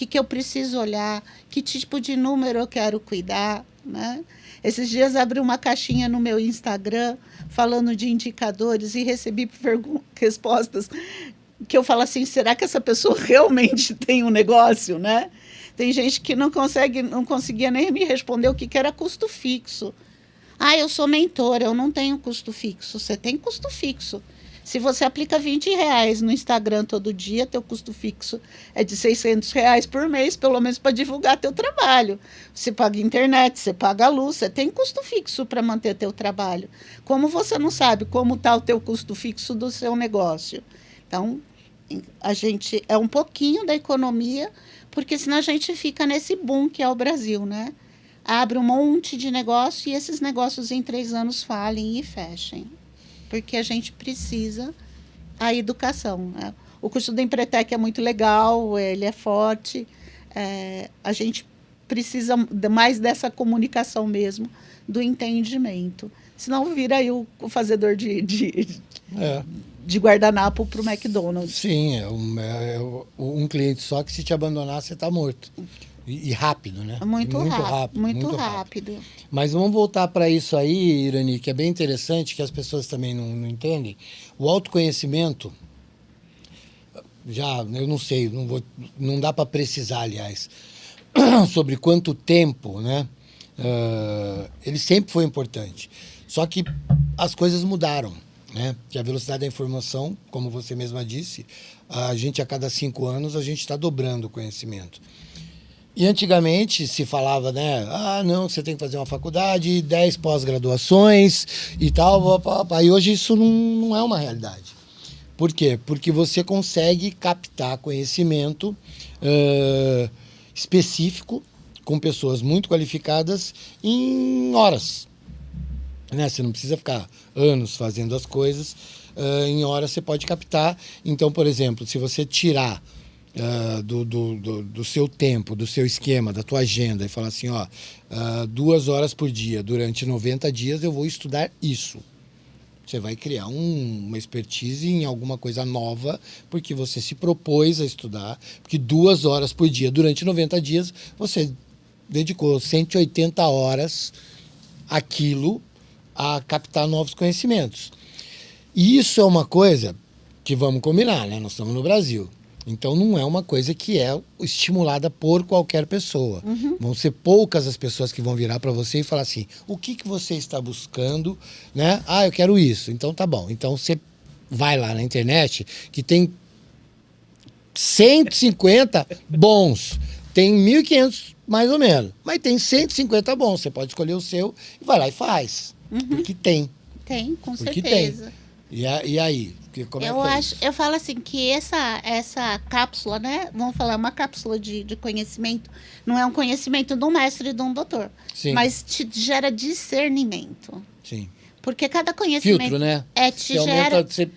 que eu preciso olhar, que tipo de número eu quero cuidar, né? Esses dias abri uma caixinha no meu Instagram falando de indicadores e recebi respostas que eu falo assim, será que essa pessoa realmente tem um negócio, né? Tem gente que não conseguia nem me responder o que era custo fixo. Ah, eu sou mentora, eu não tenho custo fixo. Você tem custo fixo. Se você aplica R$ 20 no Instagram todo dia, teu custo fixo é de R$ 600 por mês, pelo menos para divulgar teu trabalho. Você paga internet, você paga a luz, você tem custo fixo para manter teu trabalho. Como você não sabe como está o teu custo fixo do seu negócio? Então, a gente é um pouquinho da economia, porque senão a gente fica nesse boom que é o Brasil, né? Abre um monte de negócio e esses negócios em 3 anos falem e fechem. Porque a gente precisa a educação, né? O curso do Empretec é muito legal, ele é forte. A gente precisa mais dessa comunicação mesmo, do entendimento. Senão vira aí o fazedor de guardanapo para o McDonald's. Sim, um cliente só que se te abandonar, você está morto. E rápido, né? Muito rápido. Mas vamos voltar para isso aí, Irani, que é bem interessante, que as pessoas também não entendem. O autoconhecimento, eu não sei, não dá para precisar, aliás, sobre quanto tempo, né? Ele sempre foi importante. Só que as coisas mudaram, né? Que a velocidade da informação, como você mesma disse, a cada 5 anos a gente está dobrando o conhecimento. E antigamente se falava, né? Ah, não, você tem que fazer uma faculdade, 10 pós-graduações e tal. E hoje isso não é uma realidade. Por quê? Porque você consegue captar conhecimento específico com pessoas muito qualificadas em horas. Né? Você não precisa ficar anos fazendo as coisas. Em horas você pode captar. Então, por exemplo, se você tirar do seu tempo, do seu esquema, da tua agenda e falar assim, 2 horas por dia, durante 90 dias eu vou estudar isso. Você vai criar uma expertise em alguma coisa nova, porque você se propôs a estudar, porque 2 horas por dia, durante 90 dias, você dedicou 180 horas àquilo, a captar novos conhecimentos. E isso é uma coisa que, vamos combinar, né? Nós estamos no Brasil. Então, não é uma coisa que é estimulada por qualquer pessoa. Uhum. Vão ser poucas as pessoas que vão virar para você e falar assim, o que você está buscando, né? Ah, eu quero isso. Então, tá bom. Então, você vai lá na internet, que tem 150 bons. Tem 1.500, mais ou menos. Mas tem 150 bons. Você pode escolher o seu e vai lá e faz. Uhum. Porque tem. Tem, com Porque certeza. Tem. E aí? Como Eu falo assim que essa cápsula, né? Vamos falar, uma cápsula de conhecimento, não é um conhecimento de um mestre e de um doutor. Sim. Mas te gera discernimento. Sim. Porque cada conhecimento... Filtro, né? Te gera... Você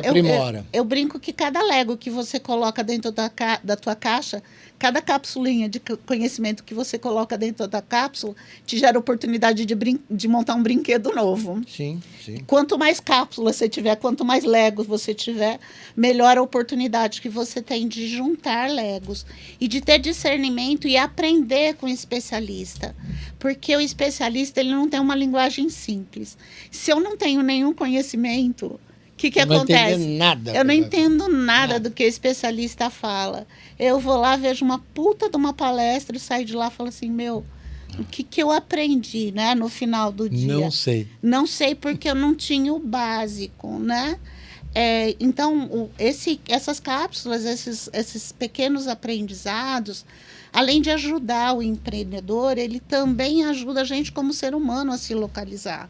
aprimora. Eu brinco que cada Lego que você coloca dentro da tua caixa, cada capsulinha de conhecimento que você coloca dentro da cápsula, te gera oportunidade de montar um brinquedo novo. Sim, sim. Quanto mais cápsulas você tiver, quanto mais Legos você tiver, melhor a oportunidade que você tem de juntar Legos e de ter discernimento e aprender com o especialista. Porque o especialista ele não tem uma linguagem simples. Se eu não tenho nenhum conhecimento, o que acontece? Eu não entendo nada do que o especialista fala. Eu vou lá, vejo uma puta de uma palestra e saio de lá e falo assim, o que eu aprendi, né, no final do dia? Não sei. Não sei porque eu não tinha o básico, né? Então, essas cápsulas, esses pequenos aprendizados, além de ajudar o empreendedor, ele também ajuda a gente como ser humano a se localizar.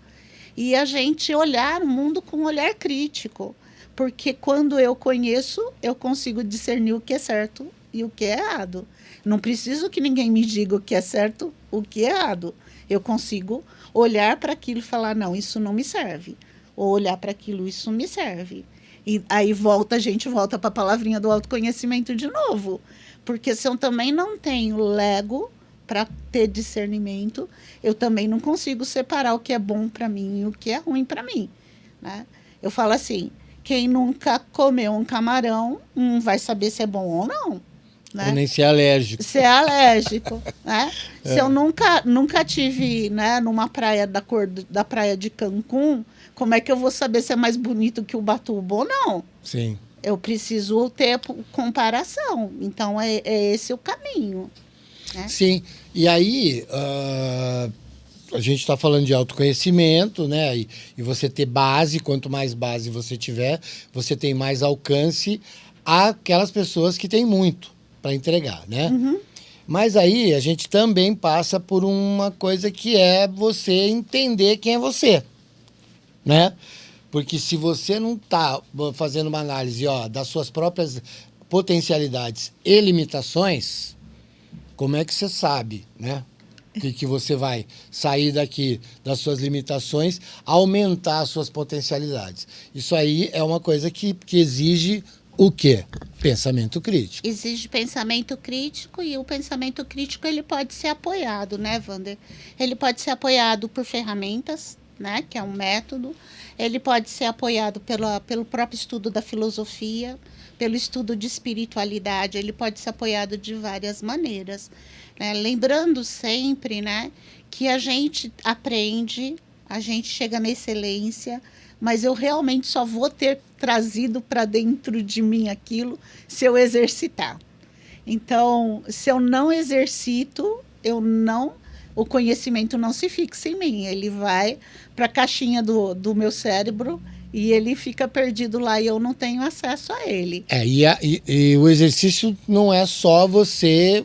E a gente olhar o mundo com um olhar crítico. Porque quando eu conheço, eu consigo discernir o que é certo e o que é errado. Não preciso que ninguém me diga o que é certo, o que é errado. Eu consigo olhar para aquilo e falar, não, isso não me serve. Ou olhar para aquilo, isso me serve. E aí a gente volta para a palavrinha do autoconhecimento de novo. Porque se eu também não tenho Lego para ter discernimento, eu também não consigo separar o que é bom para mim e o que é ruim para mim, né? Eu falo assim, quem nunca comeu um camarão não vai saber se é bom ou não. né? Ou nem ser alérgico. Ser alérgico, né? Se eu nunca tive, né, numa praia da cor da praia de Cancún, como é que eu vou saber se é mais bonito que o Ubatuba ou não? Sim. Eu preciso ter comparação. Então, é esse o caminho, né? Sim. E aí, a gente está falando de autoconhecimento, né? E você ter base, quanto mais base você tiver, você tem mais alcance àquelas pessoas que têm muito para entregar, né? Uhum. Mas aí a gente também passa por uma coisa que é você entender quem é você, né? Porque se você não está fazendo uma análise, ó, das suas próprias potencialidades e limitações, como é que você sabe, né? Que você vai sair daqui das suas limitações, aumentar as suas potencialidades. Isso aí é uma coisa que exige o quê? Pensamento crítico. Exige pensamento crítico e o pensamento crítico ele pode ser apoiado, né, Wander? Ele pode ser apoiado por ferramentas, né, que é um método. Ele pode ser apoiado pelo próprio estudo da filosofia, pelo estudo de espiritualidade. Ele pode ser apoiado de várias maneiras, né? Lembrando sempre, né, que a gente aprende, a gente chega na excelência, mas eu realmente só vou ter trazido para dentro de mim aquilo se eu exercitar. Então, se eu não exercito, o conhecimento não se fixa em mim. Ele vai para a caixinha do meu cérebro e ele fica perdido lá e eu não tenho acesso a ele. E o exercício não é só você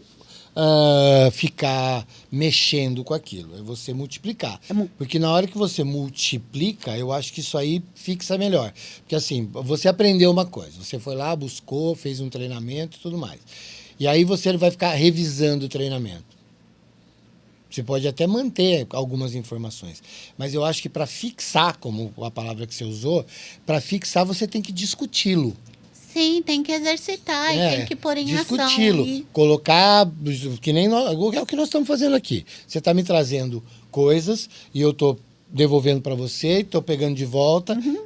ficar mexendo com aquilo, é você multiplicar. Porque na hora que você multiplica, eu acho que isso aí fixa melhor. Porque assim, você aprendeu uma coisa, você foi lá, buscou, fez um treinamento e tudo mais. E aí você vai ficar revisando o treinamento. Você pode até manter algumas informações, mas eu acho que para fixar, como a palavra que você usou, para fixar você tem que discuti-lo. Sim, tem que exercitar e tem que pôr em ação. Discuti-lo, colocar, que nem nós, é o que nós estamos fazendo aqui. Você está me trazendo coisas e eu estou devolvendo para você, estou pegando de volta. Uhum.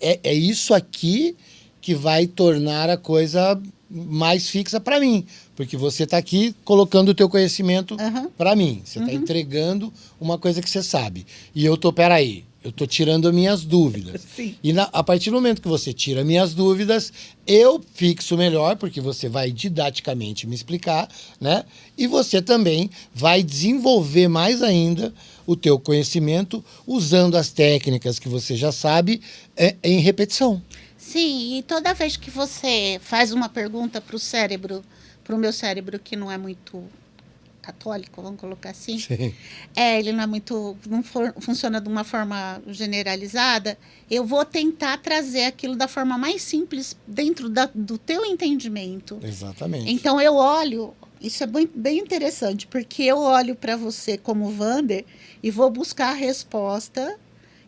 É isso aqui que vai tornar a coisa mais fixa para mim, porque você está aqui colocando o teu conhecimento para mim. Você está entregando uma coisa que você sabe. E eu estou, peraí, eu estou tirando as minhas dúvidas. Sim. E a partir do momento que você tira minhas dúvidas, eu fixo melhor, porque você vai didaticamente me explicar, né? E você também vai desenvolver mais ainda o teu conhecimento usando as técnicas que você já sabe em repetição. Sim, e toda vez que você faz uma pergunta para o cérebro, para o meu cérebro que não é muito católico, vamos colocar assim. Sim. Ele não é muito, funciona de uma forma generalizada, eu vou tentar trazer aquilo da forma mais simples dentro do teu entendimento. Exatamente. Então eu olho, isso é bem interessante, porque eu olho para você como Wander e vou buscar a resposta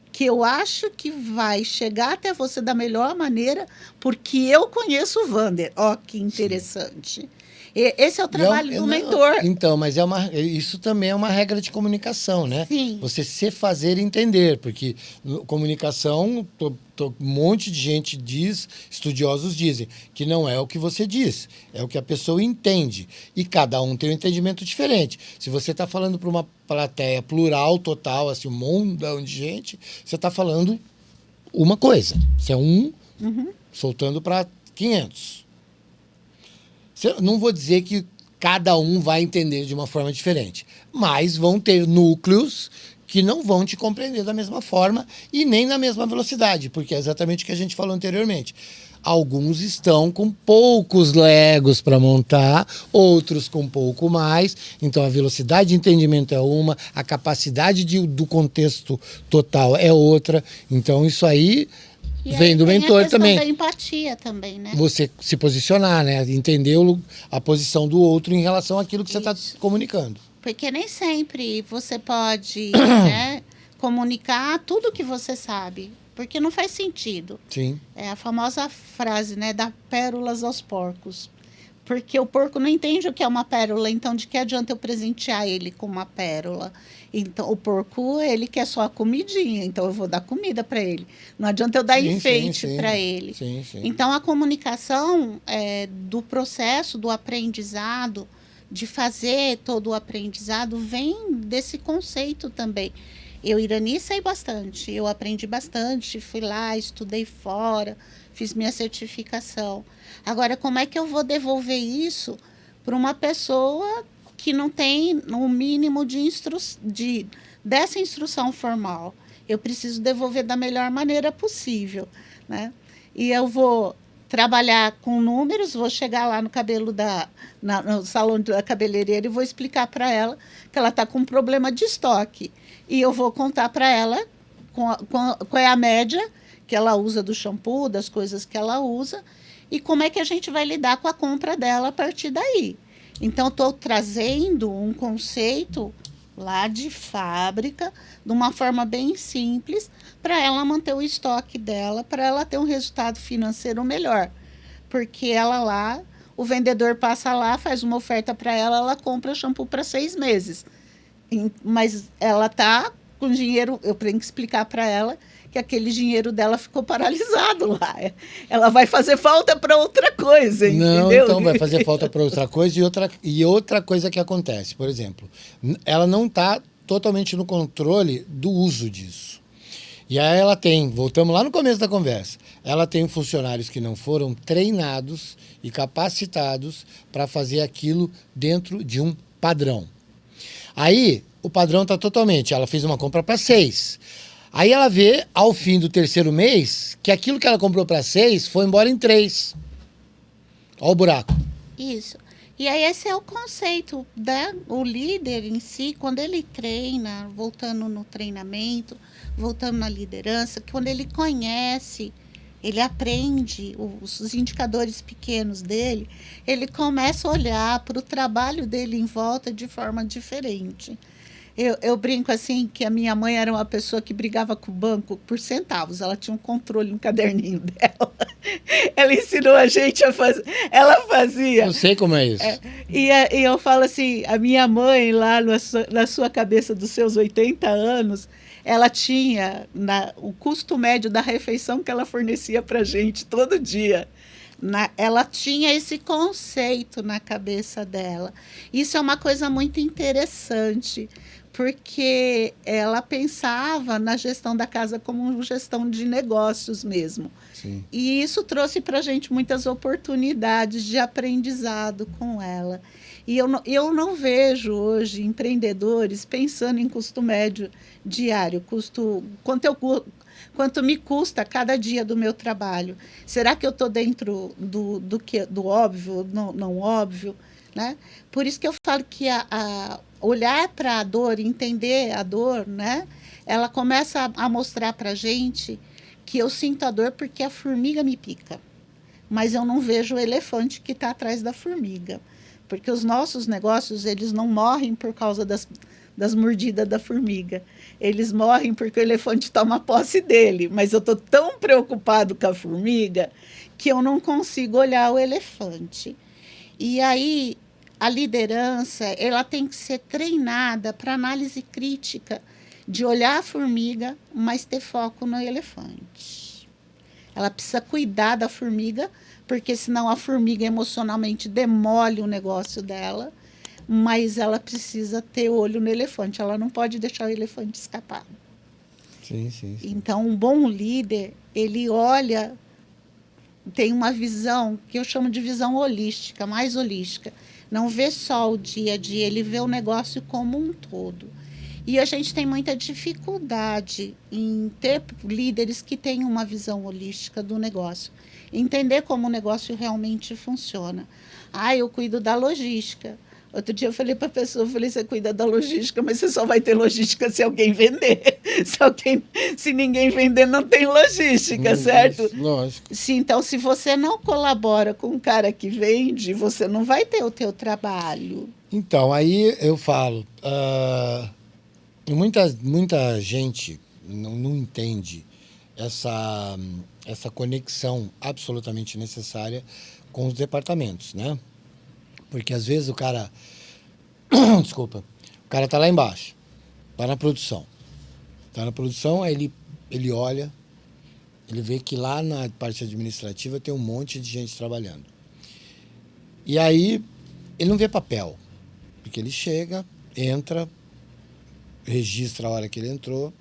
que eu acho que vai chegar até você da melhor maneira, porque eu conheço o Wander. Ó, que interessante. Sim. Esse é o trabalho do mentor. Então, mas isso também é uma regra de comunicação, né? Sim. Você se fazer entender, porque comunicação, um monte de gente diz, estudiosos dizem, que não é o que você diz, é o que a pessoa entende. E cada um tem um entendimento diferente. Se você está falando para uma plateia plural, total, assim, um montão de gente, você está falando uma coisa. Você é soltando para 500. Não vou dizer que cada um vai entender de uma forma diferente, mas vão ter núcleos que não vão te compreender da mesma forma e nem na mesma velocidade, porque é exatamente o que a gente falou anteriormente. Alguns estão com poucos legos para montar, outros com pouco mais. Então, a velocidade de entendimento é uma, a capacidade do contexto total é outra. Então, isso aí vem do mentor também. A questão da empatia também, né? Você se posicionar, né? Entender a posição do outro em relação àquilo que você está comunicando. Porque nem sempre você pode né, comunicar tudo que você sabe, porque não faz sentido. Sim. É a famosa frase, né, dar pérolas aos porcos. Porque o porco não entende o que é uma pérola, então de que adianta eu presentear ele com uma pérola? Então, o porco, ele quer só a comidinha, então eu vou dar comida para ele. Não adianta eu dar Sim, sim, enfeite sim. para ele. Sim, sim. Então, a comunicação do processo do aprendizado, de fazer todo o aprendizado, vem desse conceito também. Eu, Irani, sei bastante, eu aprendi bastante, fui lá, estudei fora, fiz minha certificação. Agora, como é que eu vou devolver isso para uma pessoa que não tem o mínimo dessa instrução formal? Eu preciso devolver da melhor maneira possível, né? E eu vou trabalhar com números, vou chegar lá no no salão da cabeleireira e vou explicar para ela que ela está com um problema de estoque. E eu vou contar para ela qual é a média que ela usa do shampoo, das coisas que ela usa, e como é que a gente vai lidar com a compra dela a partir daí. Então, estou trazendo um conceito lá de fábrica, de uma forma bem simples, para ela manter o estoque dela, para ela ter um resultado financeiro melhor. Porque ela lá, o vendedor passa lá, faz uma oferta para ela, ela compra shampoo para 6 meses. Mas ela está com dinheiro, eu tenho que explicar para ela que aquele dinheiro dela ficou paralisado lá. Ela vai fazer falta para outra coisa, Não, entendeu? então vai fazer falta para outra coisa e outra coisa que acontece, por exemplo, ela não está totalmente no controle do uso disso. E aí ela tem, voltamos lá no começo da conversa, ela tem funcionários que não foram treinados e capacitados para fazer aquilo dentro de um padrão. Aí o padrão está totalmente, ela fez uma compra para 6. Aí ela vê, ao fim do 3º mês, que aquilo que ela comprou para 6 foi embora em 3. Olha o buraco. Isso. E aí esse é o conceito, né? O líder em si, quando ele treina, voltando no treinamento, voltando na liderança, quando ele conhece, ele aprende os indicadores pequenos dele, ele começa a olhar para o trabalho dele em volta de forma diferente. Eu brinco assim que a minha mãe era uma pessoa que brigava com o banco por centavos. Ela tinha um controle no caderninho dela. Ela ensinou a gente a fazer. Ela fazia. Eu sei como é isso. E eu falo assim, a minha mãe lá na sua cabeça dos seus 80 anos, ela tinha o custo médio da refeição que ela fornecia para a gente todo dia. Ela tinha esse conceito na cabeça dela. Isso é uma coisa muito interessante, porque ela pensava na gestão da casa como uma gestão de negócios mesmo. Sim. E isso trouxe para a gente muitas oportunidades de aprendizado com ela. E eu não vejo hoje empreendedores pensando em custo médio diário, quanto me custa cada dia do meu trabalho. Será que eu estou dentro do óbvio, não óbvio? Né? Por isso que eu falo que olhar para a dor, entender a dor, né? Ela começa a mostrar para a gente que eu sinto a dor porque a formiga me pica. Mas eu não vejo o elefante que está atrás da formiga. Porque os nossos negócios, eles não morrem por causa das mordidas da formiga. Eles morrem porque o elefante toma posse dele. Mas eu estou tão preocupado com a formiga que eu não consigo olhar o elefante. E aí, a liderança, ela tem que ser treinada para análise crítica, de olhar a formiga, mas ter foco no elefante. Ela precisa cuidar da formiga, porque senão a formiga emocionalmente demole o negócio dela, mas ela precisa ter olho no elefante, ela não pode deixar o elefante escapar. Sim, sim, sim. Então, um bom líder, ele olha, tem uma visão que eu chamo de visão holística, mais holística. Não vê só o dia a dia, ele vê o negócio como um todo. E a gente tem muita dificuldade em ter líderes que tenham uma visão holística do negócio. Entender como o negócio realmente funciona. Eu cuido da logística. Outro dia eu falei para a pessoa, você cuida da logística, mas você só vai ter logística se alguém vender. Se ninguém vender, não tem logística, certo? Lógico. Então, se você não colabora com o cara que vende, você não vai ter o teu trabalho. Então, aí eu falo, muita gente não entende essa conexão absolutamente necessária com os departamentos, né? Porque às vezes o cara... Desculpa. O cara tá lá embaixo. Tá na produção. Tá na produção, aí ele olha, ele vê que lá na parte administrativa tem um monte de gente trabalhando. E aí ele não vê papel. Porque ele chega, entra, registra a hora que ele entrou,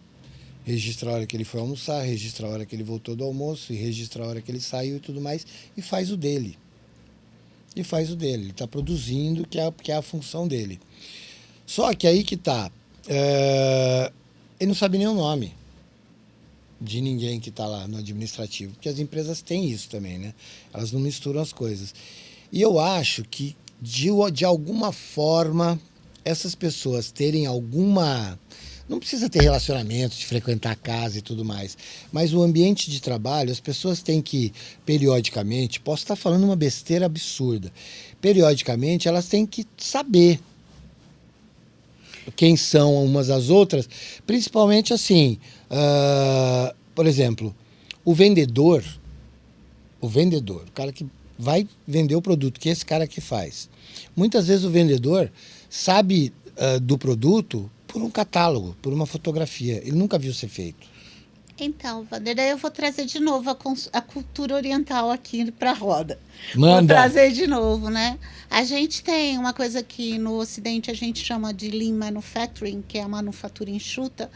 registra a hora que ele foi almoçar, registra a hora que ele voltou do almoço, e registra a hora que ele saiu e tudo mais, e faz o dele. Ele está produzindo, que é a função dele. Só que aí que tá, ele não sabe nem o nome de ninguém que está lá no administrativo, porque as empresas têm isso também, né? Elas não misturam as coisas. E eu acho que, de alguma forma, essas pessoas terem alguma... Não precisa ter relacionamento, de frequentar a casa e tudo mais. Mas o ambiente de trabalho, as pessoas têm que, periodicamente, posso estar falando uma besteira absurda, periodicamente elas têm que saber quem são umas às outras, principalmente assim, por exemplo, o vendedor, o cara que vai vender o produto, que é esse cara que faz. Muitas vezes o vendedor sabe do produto por um catálogo, por uma fotografia. Ele nunca viu ser feito. Então, Wander, daí eu vou trazer de novo a cultura oriental aqui para a roda. Manda. Vou trazer de novo, né? A gente tem uma coisa que no Ocidente a gente chama de Lean Manufacturing, que é a manufatura enxuta,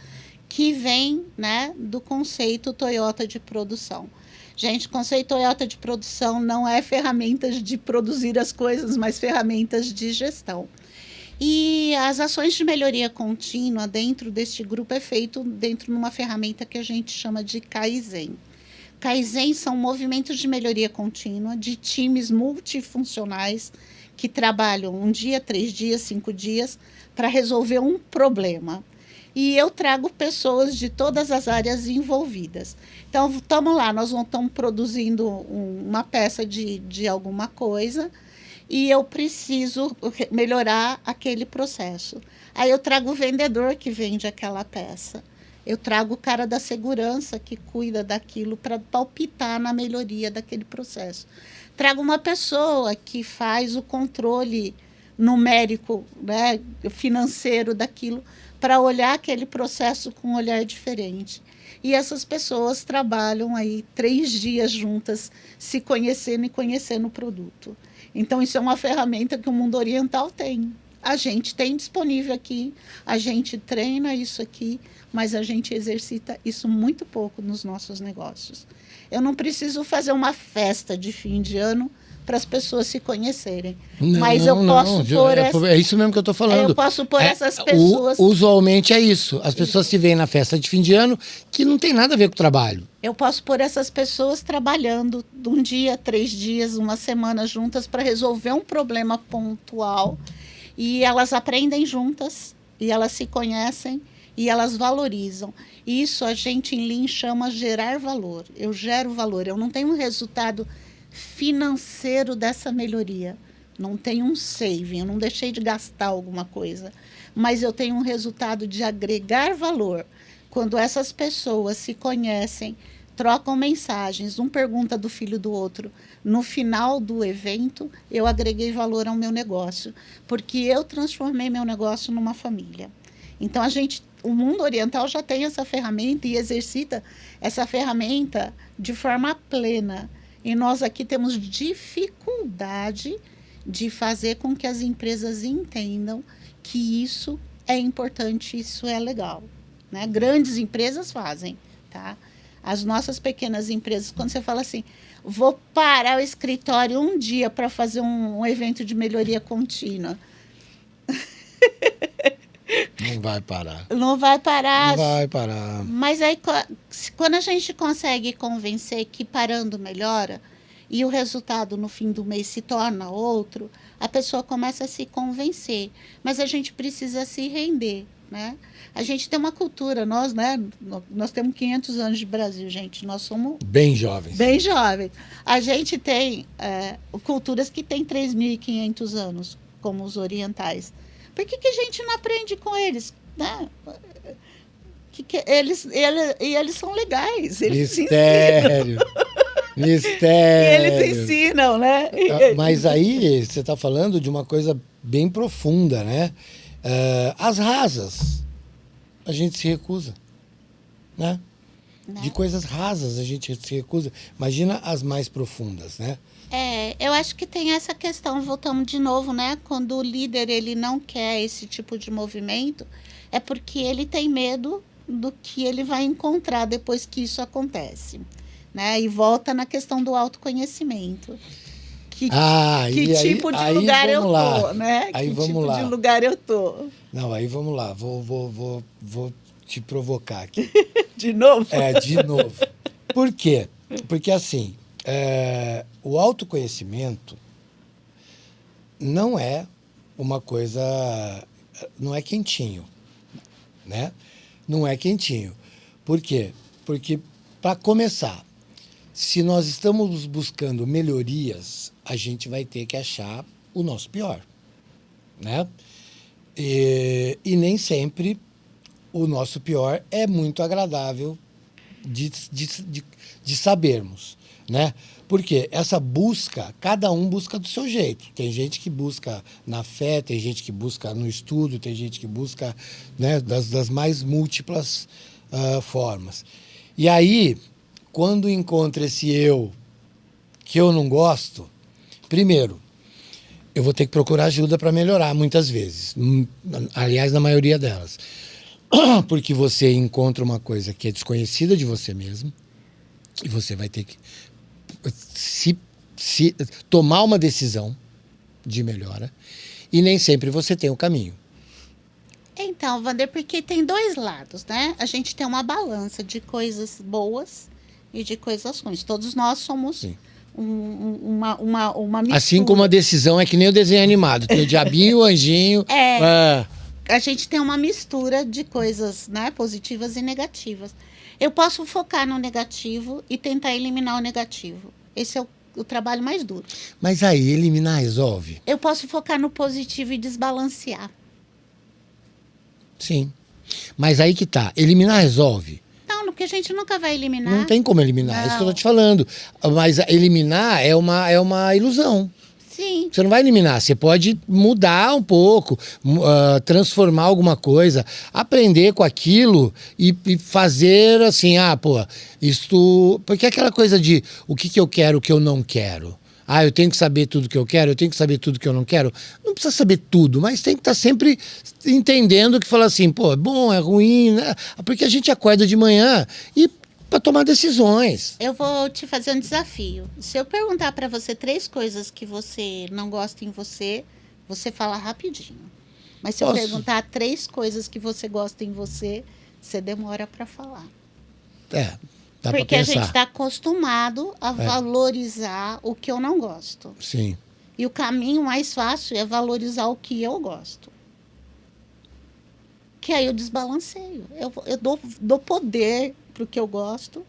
que vem, né, do conceito Toyota de produção. Gente, o conceito Toyota de produção não é ferramentas de produzir as coisas, mas ferramentas de gestão. E as ações de melhoria contínua dentro deste grupo é feito dentro de uma ferramenta que a gente chama de Kaizen. Kaizen são movimentos de melhoria contínua de times multifuncionais que trabalham 1 dia, 3 dias, 5 dias para resolver um problema. E eu trago pessoas de todas as áreas envolvidas. Então, estamos lá, nós estamos produzindo uma peça de alguma coisa, e eu preciso melhorar aquele processo. Aí eu trago o vendedor que vende aquela peça. Eu trago o cara da segurança que cuida daquilo para palpitar na melhoria daquele processo. Trago uma pessoa que faz o controle numérico, né, financeiro daquilo, para olhar aquele processo com um olhar diferente. E essas pessoas trabalham aí 3 dias juntas, se conhecendo e conhecendo o produto. Então, isso é uma ferramenta que o mundo oriental tem. A gente tem disponível aqui, a gente treina isso aqui, mas a gente exercita isso muito pouco nos nossos negócios. Eu não preciso fazer uma festa de fim de ano para as pessoas se conhecerem. Mas eu posso pôr... É isso mesmo que eu estou falando. Eu posso pôr essas pessoas... Usualmente é isso. As pessoas se veem na festa de fim de ano que não tem nada a ver com o trabalho. Eu posso pôr essas pessoas trabalhando 1 dia, 3 dias, 1 semana juntas para resolver um problema pontual. E elas aprendem juntas, e elas se conhecem, e elas valorizam. Isso a gente em Lean chama gerar valor. Eu gero valor. Eu não tenho um resultado financeiro dessa melhoria. Não tenho um saving, eu não deixei de gastar alguma coisa. Mas eu tenho um resultado de agregar valor. Quando essas pessoas se conhecem, trocam mensagens, um pergunta do filho do outro. No final do evento, eu agreguei valor ao meu negócio, porque eu transformei meu negócio numa família. Então, o mundo oriental já tem essa ferramenta e exercita essa ferramenta de forma plena. E nós aqui temos dificuldade de fazer com que as empresas entendam que isso é importante, isso é legal. Né? Grandes empresas fazem, tá? As nossas pequenas empresas, quando você fala assim, vou parar o escritório 1 dia para fazer um evento de melhoria contínua. Não vai parar. Não vai parar. Não vai parar. Mas aí, quando a gente consegue convencer que parando melhora e o resultado no fim do mês se torna outro, a pessoa começa a se convencer. Mas a gente precisa se render, né? A gente tem uma cultura, nós temos 500 anos de Brasil, gente. Nós somos... Bem jovens. Bem jovens. A gente tem culturas que têm 3.500 anos, como os orientais. Por que a gente não aprende com eles? Né? Eles são legais. Eles Mistério. Mistério. E eles ensinam, né? Mas aí você está falando de uma coisa bem profunda, né? As rasas, a gente se recusa, né? Né? De coisas rasas a gente se recusa. Imagina as mais profundas, né? Eu acho que tem essa questão, voltamos de novo, né? Quando o líder ele não quer esse tipo de movimento, é porque ele tem medo do que ele vai encontrar depois que isso acontece, né? E volta na questão do autoconhecimento. Que tipo de lugar eu tô, né? Aí que vamos tipo lá. de lugar eu tô. Não, aí vamos lá. Vou te provocar aqui. De novo? De novo. Por quê? Porque assim, o autoconhecimento não é uma coisa, não é quentinho, né? Não é quentinho. Por quê? Porque, para começar, se nós estamos buscando melhorias, a gente vai ter que achar o nosso pior, né? E nem sempre o nosso pior é muito agradável de sabermos, né? Porque essa busca, cada um busca do seu jeito. Tem gente que busca na fé, tem gente que busca no estudo, tem gente que busca, né, das mais múltiplas formas. E aí, quando encontra esse eu que eu não gosto, primeiro, eu vou ter que procurar ajuda para melhorar muitas vezes. Aliás, na maioria delas. Porque você encontra uma coisa que é desconhecida de você mesmo e você vai ter que se tomar uma decisão de melhora e nem sempre você tem o caminho. Então, Wander, porque tem dois lados, né? A gente tem uma balança de coisas boas e de coisas ruins. Todos nós somos uma mistura. Assim como a decisão é que nem o desenho animado. Tem o diabinho e o anjinho. A gente tem uma mistura de coisas, né, positivas e negativas. Eu posso focar no negativo e tentar eliminar o negativo. Esse é o trabalho mais duro. Mas aí, eliminar resolve? Eu posso focar no positivo e desbalancear. Sim. Mas aí que tá. Eliminar resolve? Não, porque a gente nunca vai eliminar. Não tem como eliminar. Não. É isso que eu tô te falando. Mas eliminar é uma ilusão. Sim. Você não vai eliminar, você pode mudar um pouco, transformar alguma coisa, aprender com aquilo e fazer assim, isto... Porque é aquela coisa de o que eu quero, o que eu não quero. Eu tenho que saber tudo que eu quero, eu tenho que saber tudo que eu não quero. Não precisa saber tudo, mas tem que estar sempre entendendo que fala assim, é bom, é ruim, né? Porque a gente acorda de manhã e para tomar decisões. Eu vou te fazer um desafio. Se eu perguntar para você 3 coisas que você não gosta em você, você fala rapidinho. Mas se eu perguntar 3 coisas que você gosta em você, você demora para falar. Dá porque pra a pensar. gente está acostumado a valorizar o que eu não gosto. Sim. E o caminho mais fácil é valorizar o que eu gosto. Que aí eu desbalanceio. Eu dou poder pro que eu gosto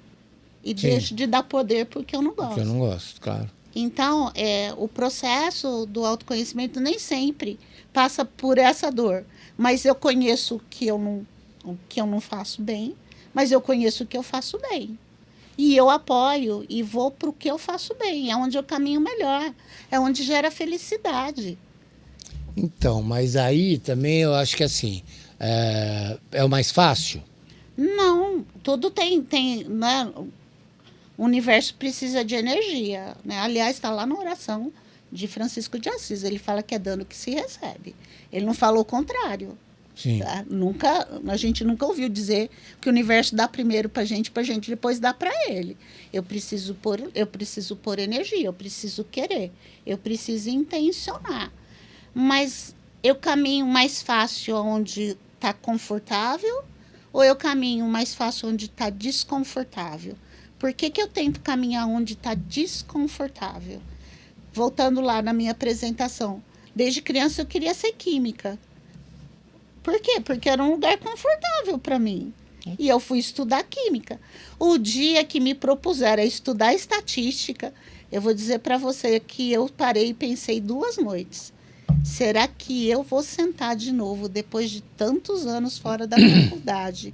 e deixo de dar poder pro que eu não gosto. Porque eu não gosto, claro. Então, o processo do autoconhecimento nem sempre passa por essa dor. Mas eu conheço o que eu não faço bem, mas eu conheço o que eu faço bem. E eu apoio e vou para o que eu faço bem. É onde eu caminho melhor. É onde gera felicidade. Então, mas aí também eu acho que assim, é o mais fácil? Não, tudo tem, né? O universo precisa de energia, né? Aliás, está lá na oração de Francisco de Assis. Ele fala que é dando que se recebe. Ele não falou o contrário. Sim. Tá? A gente nunca ouviu dizer que o universo dá primeiro para a gente depois dá para ele. Eu preciso pôr energia, eu preciso querer, eu preciso intencionar. Mas eu caminho mais fácil onde está confortável ou eu caminho mais fácil onde está desconfortável? Por que eu tento caminhar onde está desconfortável? Voltando lá na minha apresentação. Desde criança eu queria ser química. Por quê? Porque era um lugar confortável para mim. E eu fui estudar química. O dia que me propuseram a estudar estatística, eu vou dizer para você que eu parei e pensei 2 noites. Será que eu vou sentar de novo, depois de tantos anos fora da faculdade,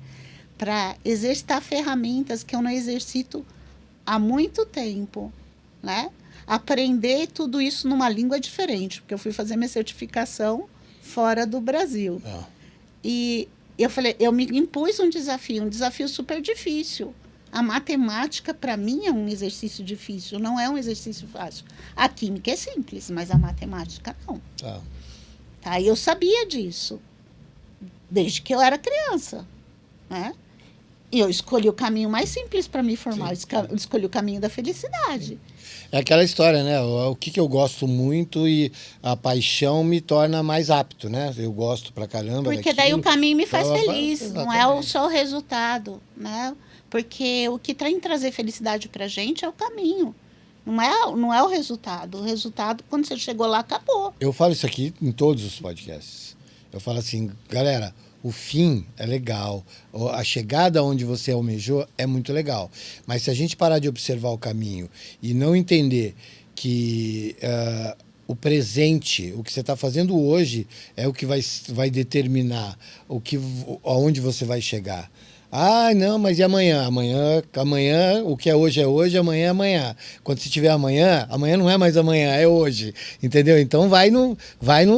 para exercitar ferramentas que eu não exercito há muito tempo, né? Aprender tudo isso numa língua diferente, porque eu fui fazer minha certificação fora do Brasil. E eu falei, eu me impus um desafio super difícil. A matemática, para mim, é um exercício difícil, não é um exercício fácil. A química é simples, mas a matemática não. Tá? E eu sabia disso, desde que eu era criança, né? E eu escolhi o caminho mais simples para me formar, eu escolhi o caminho da felicidade. É aquela história, né? O que eu gosto muito e a paixão me torna mais apto, né? Eu gosto pra caramba Porque daí o caminho me faz feliz, não é só o resultado, né? Porque o que tem trazer felicidade pra gente é o caminho, não é o resultado. O resultado, quando você chegou lá, acabou. Eu falo isso aqui em todos os podcasts. Eu falo assim, galera, o fim é legal, a chegada onde você almejou é muito legal. Mas se a gente parar de observar o caminho e não entender que o presente, o que você está fazendo hoje, é o que vai determinar aonde você vai chegar. Ah, não, mas e amanhã? Amanhã, o que é hoje, amanhã é amanhã. Quando se tiver amanhã não é mais amanhã, é hoje. Entendeu? Então vai no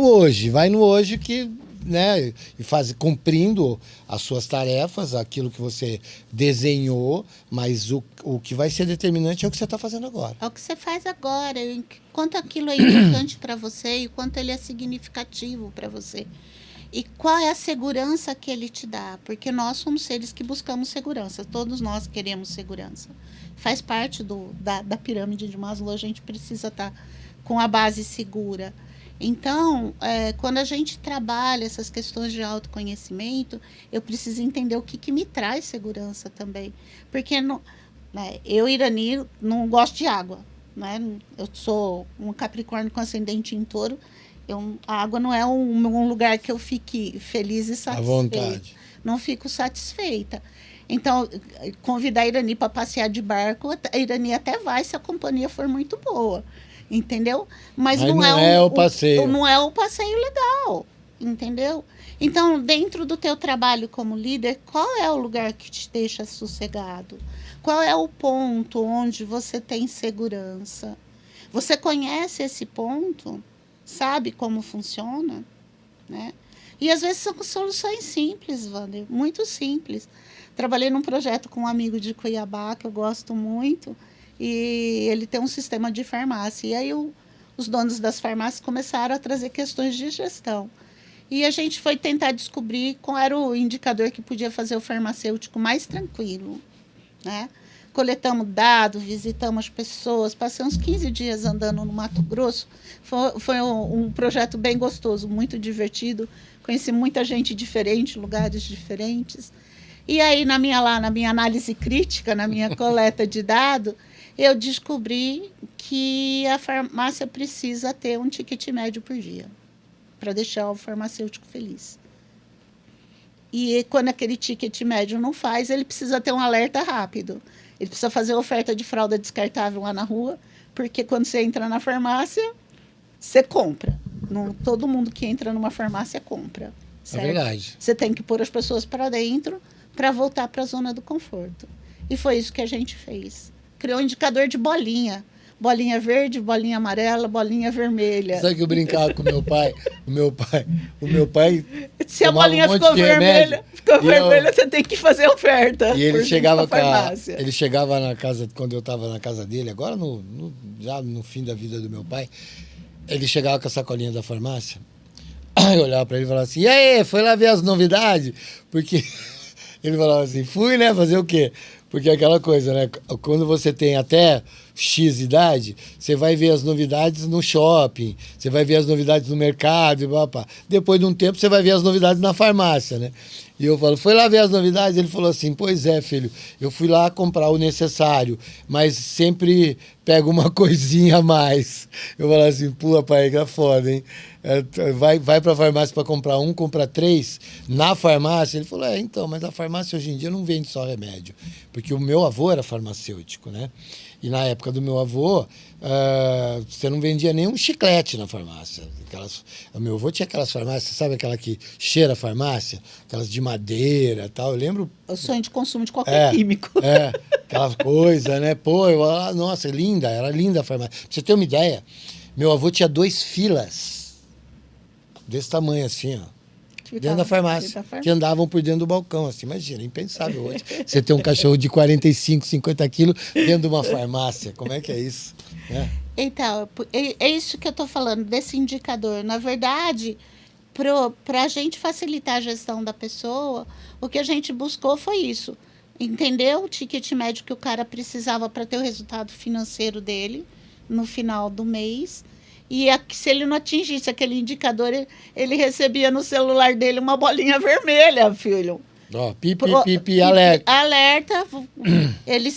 hoje que, né, e cumprindo as suas tarefas, aquilo que você desenhou, mas o que vai ser determinante é o que você está fazendo agora. É o que você faz agora, quanto aquilo é importante para você e quanto ele é significativo para você. E qual é a segurança que ele te dá? Porque nós somos seres que buscamos segurança. Todos nós queremos segurança. Faz parte da pirâmide de Maslow. A gente precisa estar com a base segura. Então, quando a gente trabalha essas questões de autoconhecimento, eu preciso entender o que me traz segurança também. Porque eu, Irani, não gosto de água. Né? Eu sou um Capricórnio com ascendente em Touro. A água não é um lugar que eu fique feliz e satisfeita. À vontade. Não fico satisfeita. Então, convidar a Irani para passear de barco, a Irani até vai se a companhia for muito boa. Entendeu? Mas não é o passeio. Não é o passeio legal. Entendeu? Então, dentro do teu trabalho como líder, qual é o lugar que te deixa sossegado? Qual é o ponto onde você tem segurança? Você conhece esse ponto? Sabe como funciona, né? E às vezes são soluções simples, Wander, muito simples. Trabalhei num projeto com um amigo de Cuiabá, que eu gosto muito, e ele tem um sistema de farmácia. E aí os donos das farmácias começaram a trazer questões de gestão. E a gente foi tentar descobrir qual era o indicador que podia fazer o farmacêutico mais tranquilo, né? Coletamos dados, visitamos as pessoas, passei uns 15 dias andando no Mato Grosso. Foi um projeto bem gostoso, muito divertido. Conheci muita gente diferente, lugares diferentes. E aí, na minha análise crítica, na minha coleta de dados, eu descobri que a farmácia precisa ter um ticket médio por dia para deixar o farmacêutico feliz. E quando aquele ticket médio não faz, ele precisa ter um alerta rápido. Ele precisa fazer oferta de fralda descartável lá na rua, porque quando você entra na farmácia, você compra. Não, todo mundo que entra numa farmácia compra. Certo? É verdade. Você tem que pôr as pessoas para dentro para voltar para a zona do conforto. E foi isso que a gente fez. Criou um indicador de bolinha. Bolinha verde, bolinha amarela, bolinha vermelha. Sabe que eu brincava com o meu pai? O meu pai se a bolinha ficou vermelha, você tem que fazer oferta. E ele chegava ele chegava na casa, quando eu estava na casa dele, agora já no fim da vida do meu pai, ele chegava com a sacolinha da farmácia, aí eu olhava para ele e falava assim, e aí, foi lá ver as novidades? Porque ele falava assim, fui, né, fazer o quê? Porque é aquela coisa, né? Quando você tem até X idade, você vai ver as novidades no shopping, você vai ver as novidades no mercado, e blá. Depois de um tempo, você vai ver as novidades na farmácia, né? E eu falo, foi lá ver as novidades? Ele falou assim, pois é, filho, eu fui lá comprar o necessário, mas sempre pego uma coisinha a mais. Eu falo assim, pô, pai, que é foda, hein? vai para a farmácia para comprar um, compra 3 na farmácia. Ele falou, então, mas a farmácia hoje em dia não vende só remédio, porque o meu avô era farmacêutico, né? E na época do meu avô, você não vendia nenhum chiclete na farmácia. O meu avô tinha aquelas farmácias, sabe aquela que cheira a farmácia? Aquelas de madeira e tal. Eu lembro... O sonho de consumo de qualquer químico. Aquela coisa, né? Pô, nossa, linda, era linda a farmácia. Pra você ter uma ideia, meu avô tinha 2 filas desse tamanho assim, ó. Dentro da farmácia, que andavam por dentro do balcão, assim, imagina, impensável hoje. Você ter um cachorro de 45, 50 quilos dentro de uma farmácia, como é que é isso? Então, é isso que eu estou falando, desse indicador. Na verdade, para a gente facilitar a gestão da pessoa, o que a gente buscou foi isso. Entender o ticket médio que o cara precisava para ter o resultado financeiro dele no final do mês. E se ele não atingisse aquele indicador, ele recebia no celular dele uma bolinha vermelha, filho. Pipi, alerta. Alerta. Ele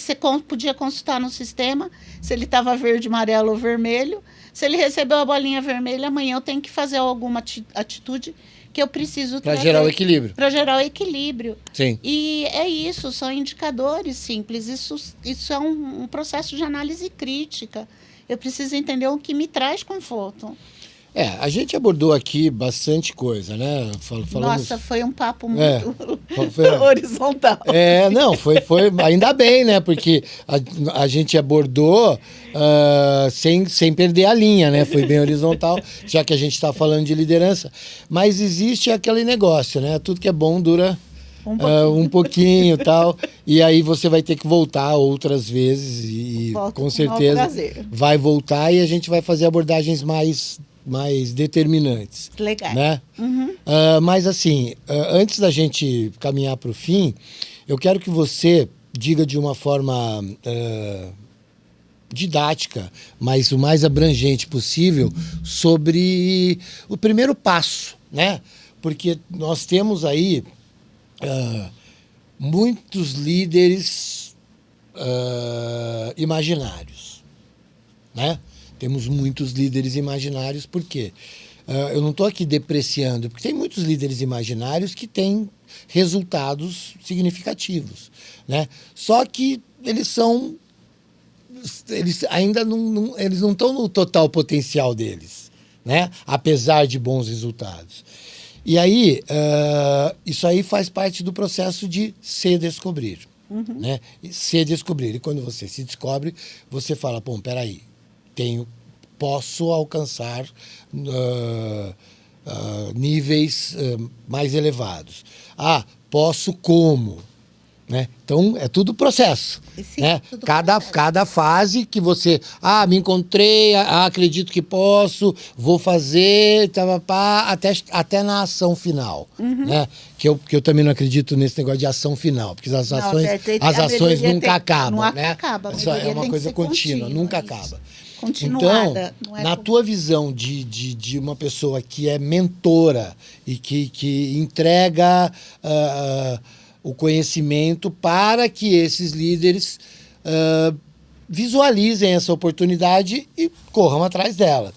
podia consultar no sistema se ele estava verde, amarelo ou vermelho. Se ele recebeu a bolinha vermelha, amanhã eu tenho que fazer alguma atitude que eu preciso para gerar o equilíbrio. Para gerar o equilíbrio. Sim. E é isso, são indicadores simples. Isso é um processo de análise crítica. Eu preciso entender o que me traz conforto. A gente abordou aqui bastante coisa, né? Nossa, foi um papo muito horizontal. Não, foi ainda bem, né? Porque a gente abordou sem perder a linha, né? Foi bem horizontal, já que a gente está falando de liderança. Mas existe aquele negócio, né? Tudo que é bom dura... Um pouquinho e tal. E aí você vai ter que voltar outras vezes e com certeza vai voltar e a gente vai fazer abordagens mais determinantes. Legal. Né? Uhum. Mas assim, antes da gente caminhar para o fim, eu quero que você diga de uma forma didática, mas o mais abrangente possível, sobre o primeiro passo, né? Porque nós temos aí muitos líderes imaginários, né? Temos muitos líderes imaginários, por quê? Eu não estou aqui depreciando, porque tem muitos líderes imaginários que têm resultados significativos, né? Só que eles ainda não estão no total potencial deles, né? Apesar de bons resultados. E aí, isso aí faz parte do processo de se descobrir, né? Se descobrir. E quando você se descobre, você fala, bom, peraí, posso alcançar níveis mais elevados. Posso como? Né? Então, é tudo processo. Sim, né? Tudo cada fase que você... me encontrei, acredito que posso, vou fazer, até na ação final. Né? Que eu também não acredito nesse negócio de ação final, porque as ações nunca acabam. Né? É uma coisa contínua, nunca acaba. Continuada. Então, na tua visão de uma pessoa que é mentora e que entrega... o conhecimento para que esses líderes visualizem essa oportunidade e corram atrás dela.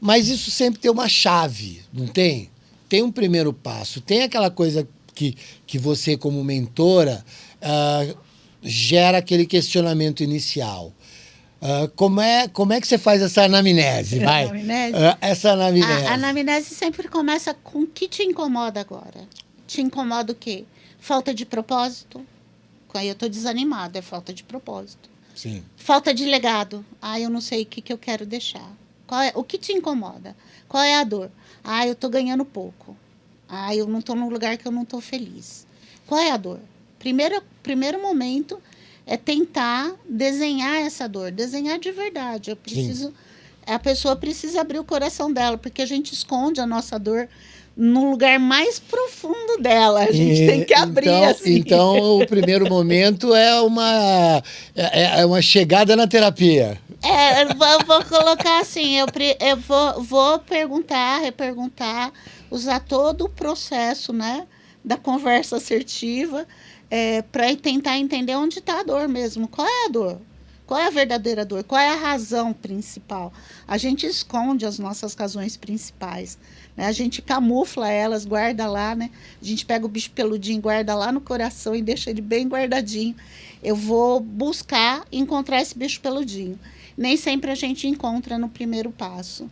Mas isso sempre tem uma chave, não tem? Tem um primeiro passo, tem aquela coisa que você, como mentora, gera aquele questionamento inicial. Como é que você faz essa anamnese? Essa anamnese. A anamnese sempre começa com o que te incomoda agora. Te incomoda o quê? Falta de propósito. Aí eu estou desanimada, é falta de propósito. Sim. Falta de legado. Eu não sei o que eu quero deixar. O que te incomoda? Qual é a dor? Eu estou ganhando pouco. Eu não estou num lugar que eu não estou feliz. Qual é a dor? Primeiro momento é tentar desenhar essa dor. Desenhar de verdade. A pessoa precisa abrir o coração dela, porque a gente esconde a nossa dor no lugar mais profundo dela. A gente tem que abrir assim. Então, o primeiro momento é uma chegada na terapia. Eu vou colocar assim, eu vou reperguntar, usar todo o processo, né, da conversa assertiva para tentar entender onde está a dor mesmo. Qual é a dor? Qual é a verdadeira dor? Qual é a razão principal? A gente esconde as nossas razões principais, né? A gente camufla elas, guarda lá, né? A gente pega o bicho peludinho, guarda lá no coração e deixa ele bem guardadinho. Eu vou buscar encontrar esse bicho peludinho. Nem sempre a gente encontra no primeiro passo.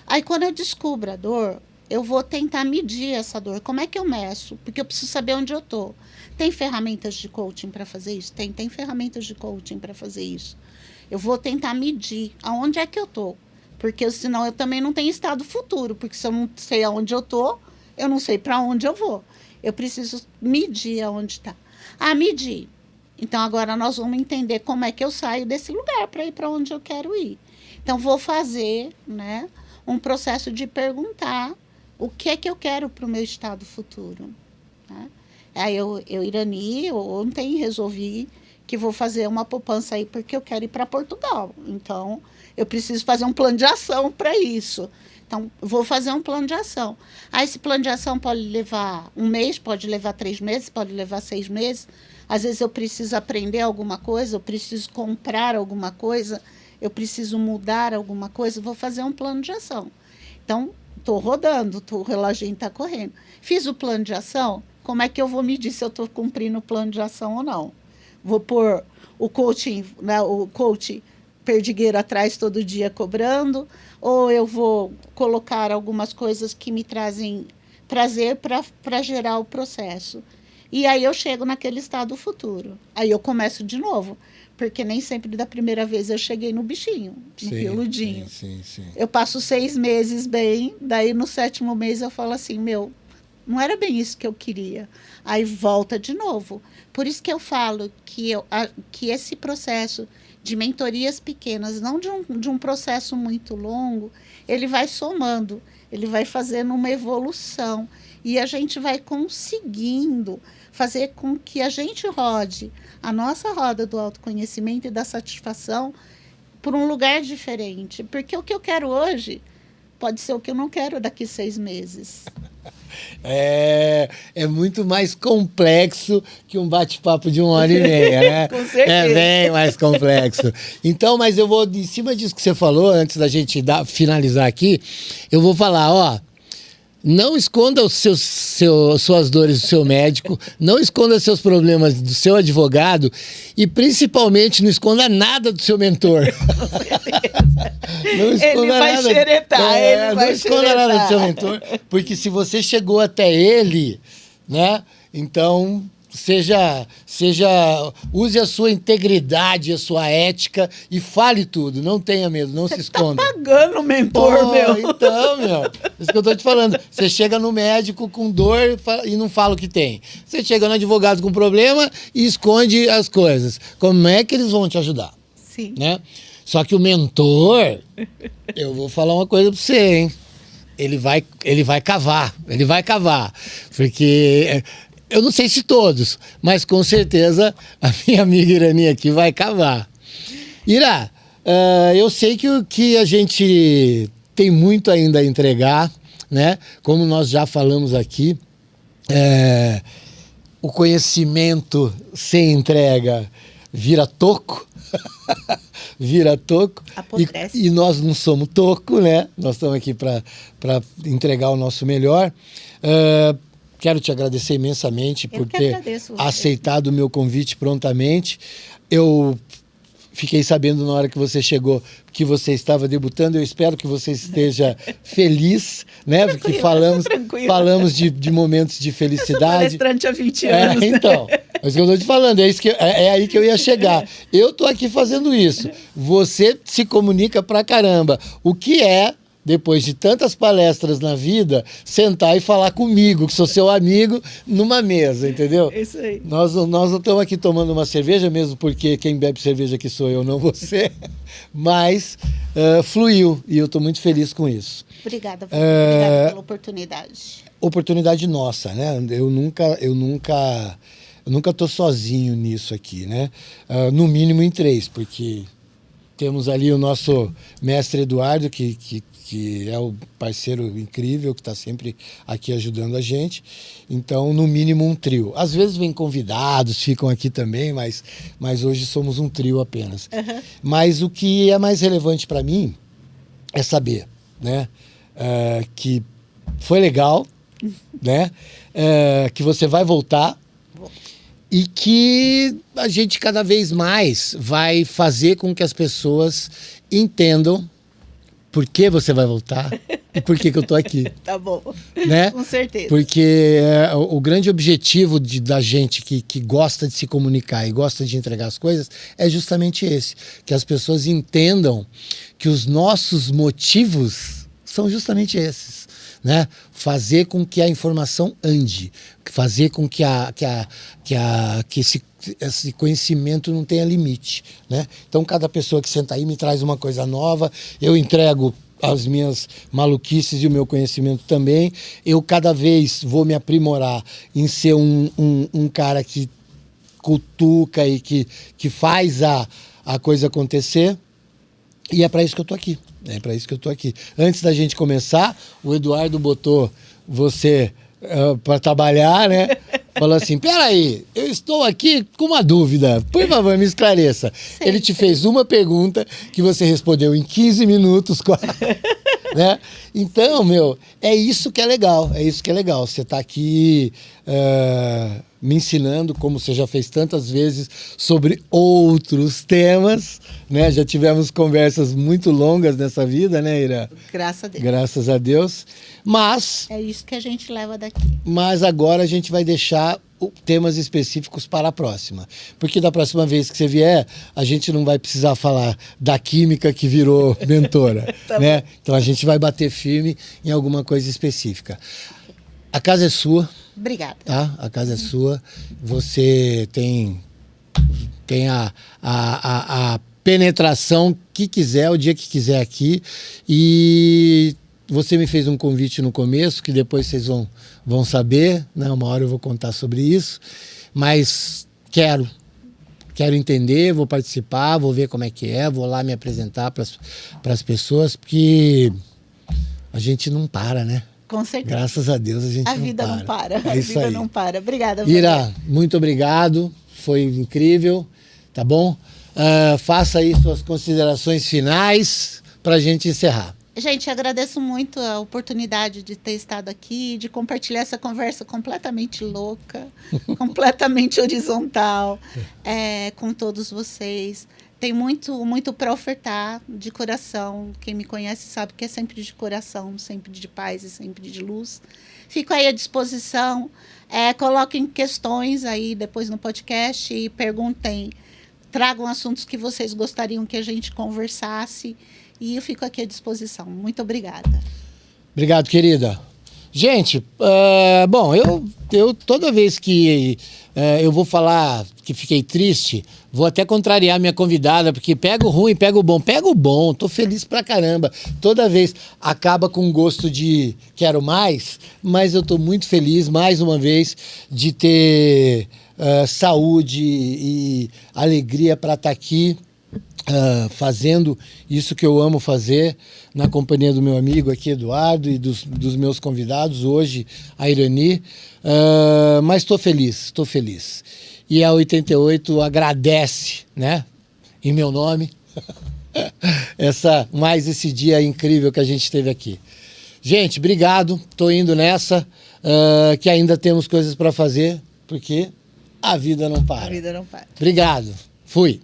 Aí, quando eu descubro a dor, eu vou tentar medir essa dor. Como é que eu meço? Porque eu preciso saber onde eu estou. Tem ferramentas de coaching para fazer isso? Tem ferramentas de coaching para fazer isso. Eu vou tentar medir aonde é que eu estou. Porque senão eu também não tenho estado futuro. Porque se eu não sei aonde eu estou, eu não sei para onde eu vou. Eu preciso medir aonde está. Medir. Então, agora nós vamos entender como é que eu saio desse lugar para ir para onde eu quero ir. Então, vou fazer, né, um processo de perguntar o que é que eu quero para o meu estado futuro. Né? Aí Irani, ontem resolvi que vou fazer uma poupança aí porque eu quero ir para Portugal. Então, eu preciso fazer um plano de ação para isso. Então, vou fazer um plano de ação. Esse plano de ação pode levar 1 mês, pode levar 3 meses, pode levar 6 meses. Às vezes eu preciso aprender alguma coisa, eu preciso comprar alguma coisa, eu preciso mudar alguma coisa, vou fazer um plano de ação. Então, estou rodando, o reloginho está correndo. Fiz o plano de ação, como é que eu vou medir se eu estou cumprindo o plano de ação ou não? Vou pôr o coaching, né, o coach perdigueiro atrás todo dia cobrando, ou eu vou colocar algumas coisas que me trazem prazer para gerar o processo. E aí eu chego naquele estado futuro. Aí eu começo de novo, porque nem sempre da primeira vez eu cheguei no bichinho, no peludinho. Sim. Eu passo 6 meses bem, daí no 7º mês eu falo assim, não era bem isso que eu queria. Aí volta de novo. Por isso que eu falo que esse processo de mentorias pequenas, não de um processo muito longo, ele vai somando, ele vai fazendo uma evolução. E a gente vai conseguindo fazer com que a gente rode a nossa roda do autoconhecimento e da satisfação por um lugar diferente. Porque o que eu quero hoje pode ser o que eu não quero daqui 6 meses. É muito mais complexo que um bate-papo de 1h30, né? Com certeza. É bem mais complexo. Então, mas eu vou, em cima disso que você falou, antes da gente finalizar aqui, eu vou falar, não esconda suas dores do seu médico, não esconda seus problemas do seu advogado e, principalmente, não esconda nada do seu mentor. Não esconda ele vai nada. xeretar, ele vai não esconda xeretar. nada do seu mentor, porque se você chegou até ele, né? Então, use a sua integridade, a sua ética e fale tudo. Não tenha medo, não se esconda. Tá pagando o mentor, meu. Então, isso que eu tô te falando. Você chega no médico com dor e não fala o que tem. Você chega no advogado com problema e esconde as coisas. Como é que eles vão te ajudar? Sim. Né? Só que o mentor, eu vou falar uma coisa pra você, hein? Ele vai cavar. Porque eu não sei se todos, mas com certeza a minha amiga Irani aqui vai cavar. Ira, eu sei que a gente tem muito ainda a entregar, né? Como nós já falamos aqui, o conhecimento sem entrega vira toco. Vira toco. E nós não somos toco, né? Nós estamos aqui para entregar o nosso melhor. Quero te agradecer imensamente por ter aceitado o meu convite prontamente. Eu fiquei sabendo na hora que você chegou que você estava debutando. Eu espero que você esteja feliz, né? Porque falamos de momentos de felicidade. Eu sou palestrante há 20 anos. Então, é isso que eu estou te falando, é aí que eu ia chegar. Eu estou aqui fazendo isso. Você se comunica pra caramba. O que é, depois de tantas palestras na vida, sentar e falar comigo, que sou seu amigo, numa mesa, entendeu? Isso aí. Nós não estamos aqui tomando uma cerveja, mesmo porque quem bebe cerveja aqui sou eu, não você. Mas fluiu e eu estou muito feliz com isso. Obrigada pela oportunidade. Oportunidade nossa, né? Eu nunca tô sozinho nisso aqui, né? No mínimo em 3, porque Temos ali o nosso mestre Eduardo, que é o parceiro incrível, que está sempre aqui ajudando a gente. Então, no mínimo, um trio. Às vezes vem convidados, ficam aqui também, mas hoje somos um trio apenas. Uhum. Mas o que é mais relevante para mim é saber, né, que foi legal, né, que você vai voltar e que a gente cada vez mais vai fazer com que as pessoas entendam por que você vai voltar e por que eu tô aqui. Tá bom. Né? Com certeza. Porque o grande objetivo da gente que gosta de se comunicar e gosta de entregar as coisas é justamente esse. Que as pessoas entendam que os nossos motivos são justamente esses. Né? Fazer com que a informação ande. Fazer com que esse conhecimento não tenha limite, né? Então, cada pessoa que senta aí me traz uma coisa nova, eu entrego as minhas maluquices e o meu conhecimento também. Eu cada vez vou me aprimorar em ser um cara que cutuca e que faz a coisa acontecer. E é para isso que eu tô aqui. É para isso que eu tô aqui. Antes da gente começar, o Eduardo botou você para trabalhar, né? Falou assim, peraí, eu estou aqui com uma dúvida, por favor, me esclareça. Sim. Ele te fez uma pergunta que você respondeu em 15 minutos, né? Então, meu, é isso que é legal, Você está aqui me ensinando, como você já fez tantas vezes, sobre outros temas, né? Já tivemos conversas muito longas nessa vida, né, Ira? Graças a Deus. Graças a Deus. Mas... é isso que a gente leva daqui. Mas agora a gente vai deixar temas específicos para a próxima. Porque da próxima vez que você vier, a gente não vai precisar falar da química que virou mentora. Tá né? bom. Então a gente vai bater firme em alguma coisa específica. A casa é sua. Obrigada. Tá? A casa é sua. Você tem a penetração que quiser, o dia que quiser aqui. E você me fez um convite no começo, que depois vocês vão saber, né? Uma hora eu vou contar sobre isso. Mas quero entender, vou participar, vou ver como é que é, vou lá me apresentar para as pessoas, porque a gente não para, né? Com certeza. Graças a Deus a gente A não vida para. não para. É A isso vida aí. não para. Obrigada, Ira, muito obrigado. Foi incrível, tá bom? Faça aí suas considerações finais para a gente encerrar. Gente, agradeço muito a oportunidade de ter estado aqui, de compartilhar essa conversa completamente louca, completamente horizontal, com todos vocês. Tem muito para ofertar de coração. Quem me conhece sabe que é sempre de coração, sempre de paz e sempre de luz. Fico aí à disposição. Coloquem questões aí depois no podcast e perguntem. Tragam assuntos que vocês gostariam que a gente conversasse. E eu fico aqui à disposição. Muito obrigada. Obrigado, querida. Gente, bom, eu toda vez que eu vou falar que fiquei triste, vou até contrariar minha convidada, porque pega o ruim, pega o bom. Pega o bom, tô feliz pra caramba. Toda vez acaba com gosto de quero mais, mas eu tô muito feliz, mais uma vez, de ter saúde e alegria para estar aqui. Fazendo isso que eu amo fazer, na companhia do meu amigo aqui, Eduardo, e dos meus convidados, hoje, a Irani. Mas estou feliz. E a 88 agradece, né, em meu nome, esse dia incrível que a gente teve aqui. Gente, obrigado, estou indo nessa, que ainda temos coisas para fazer, porque a vida não para. A vida não para. Obrigado, fui.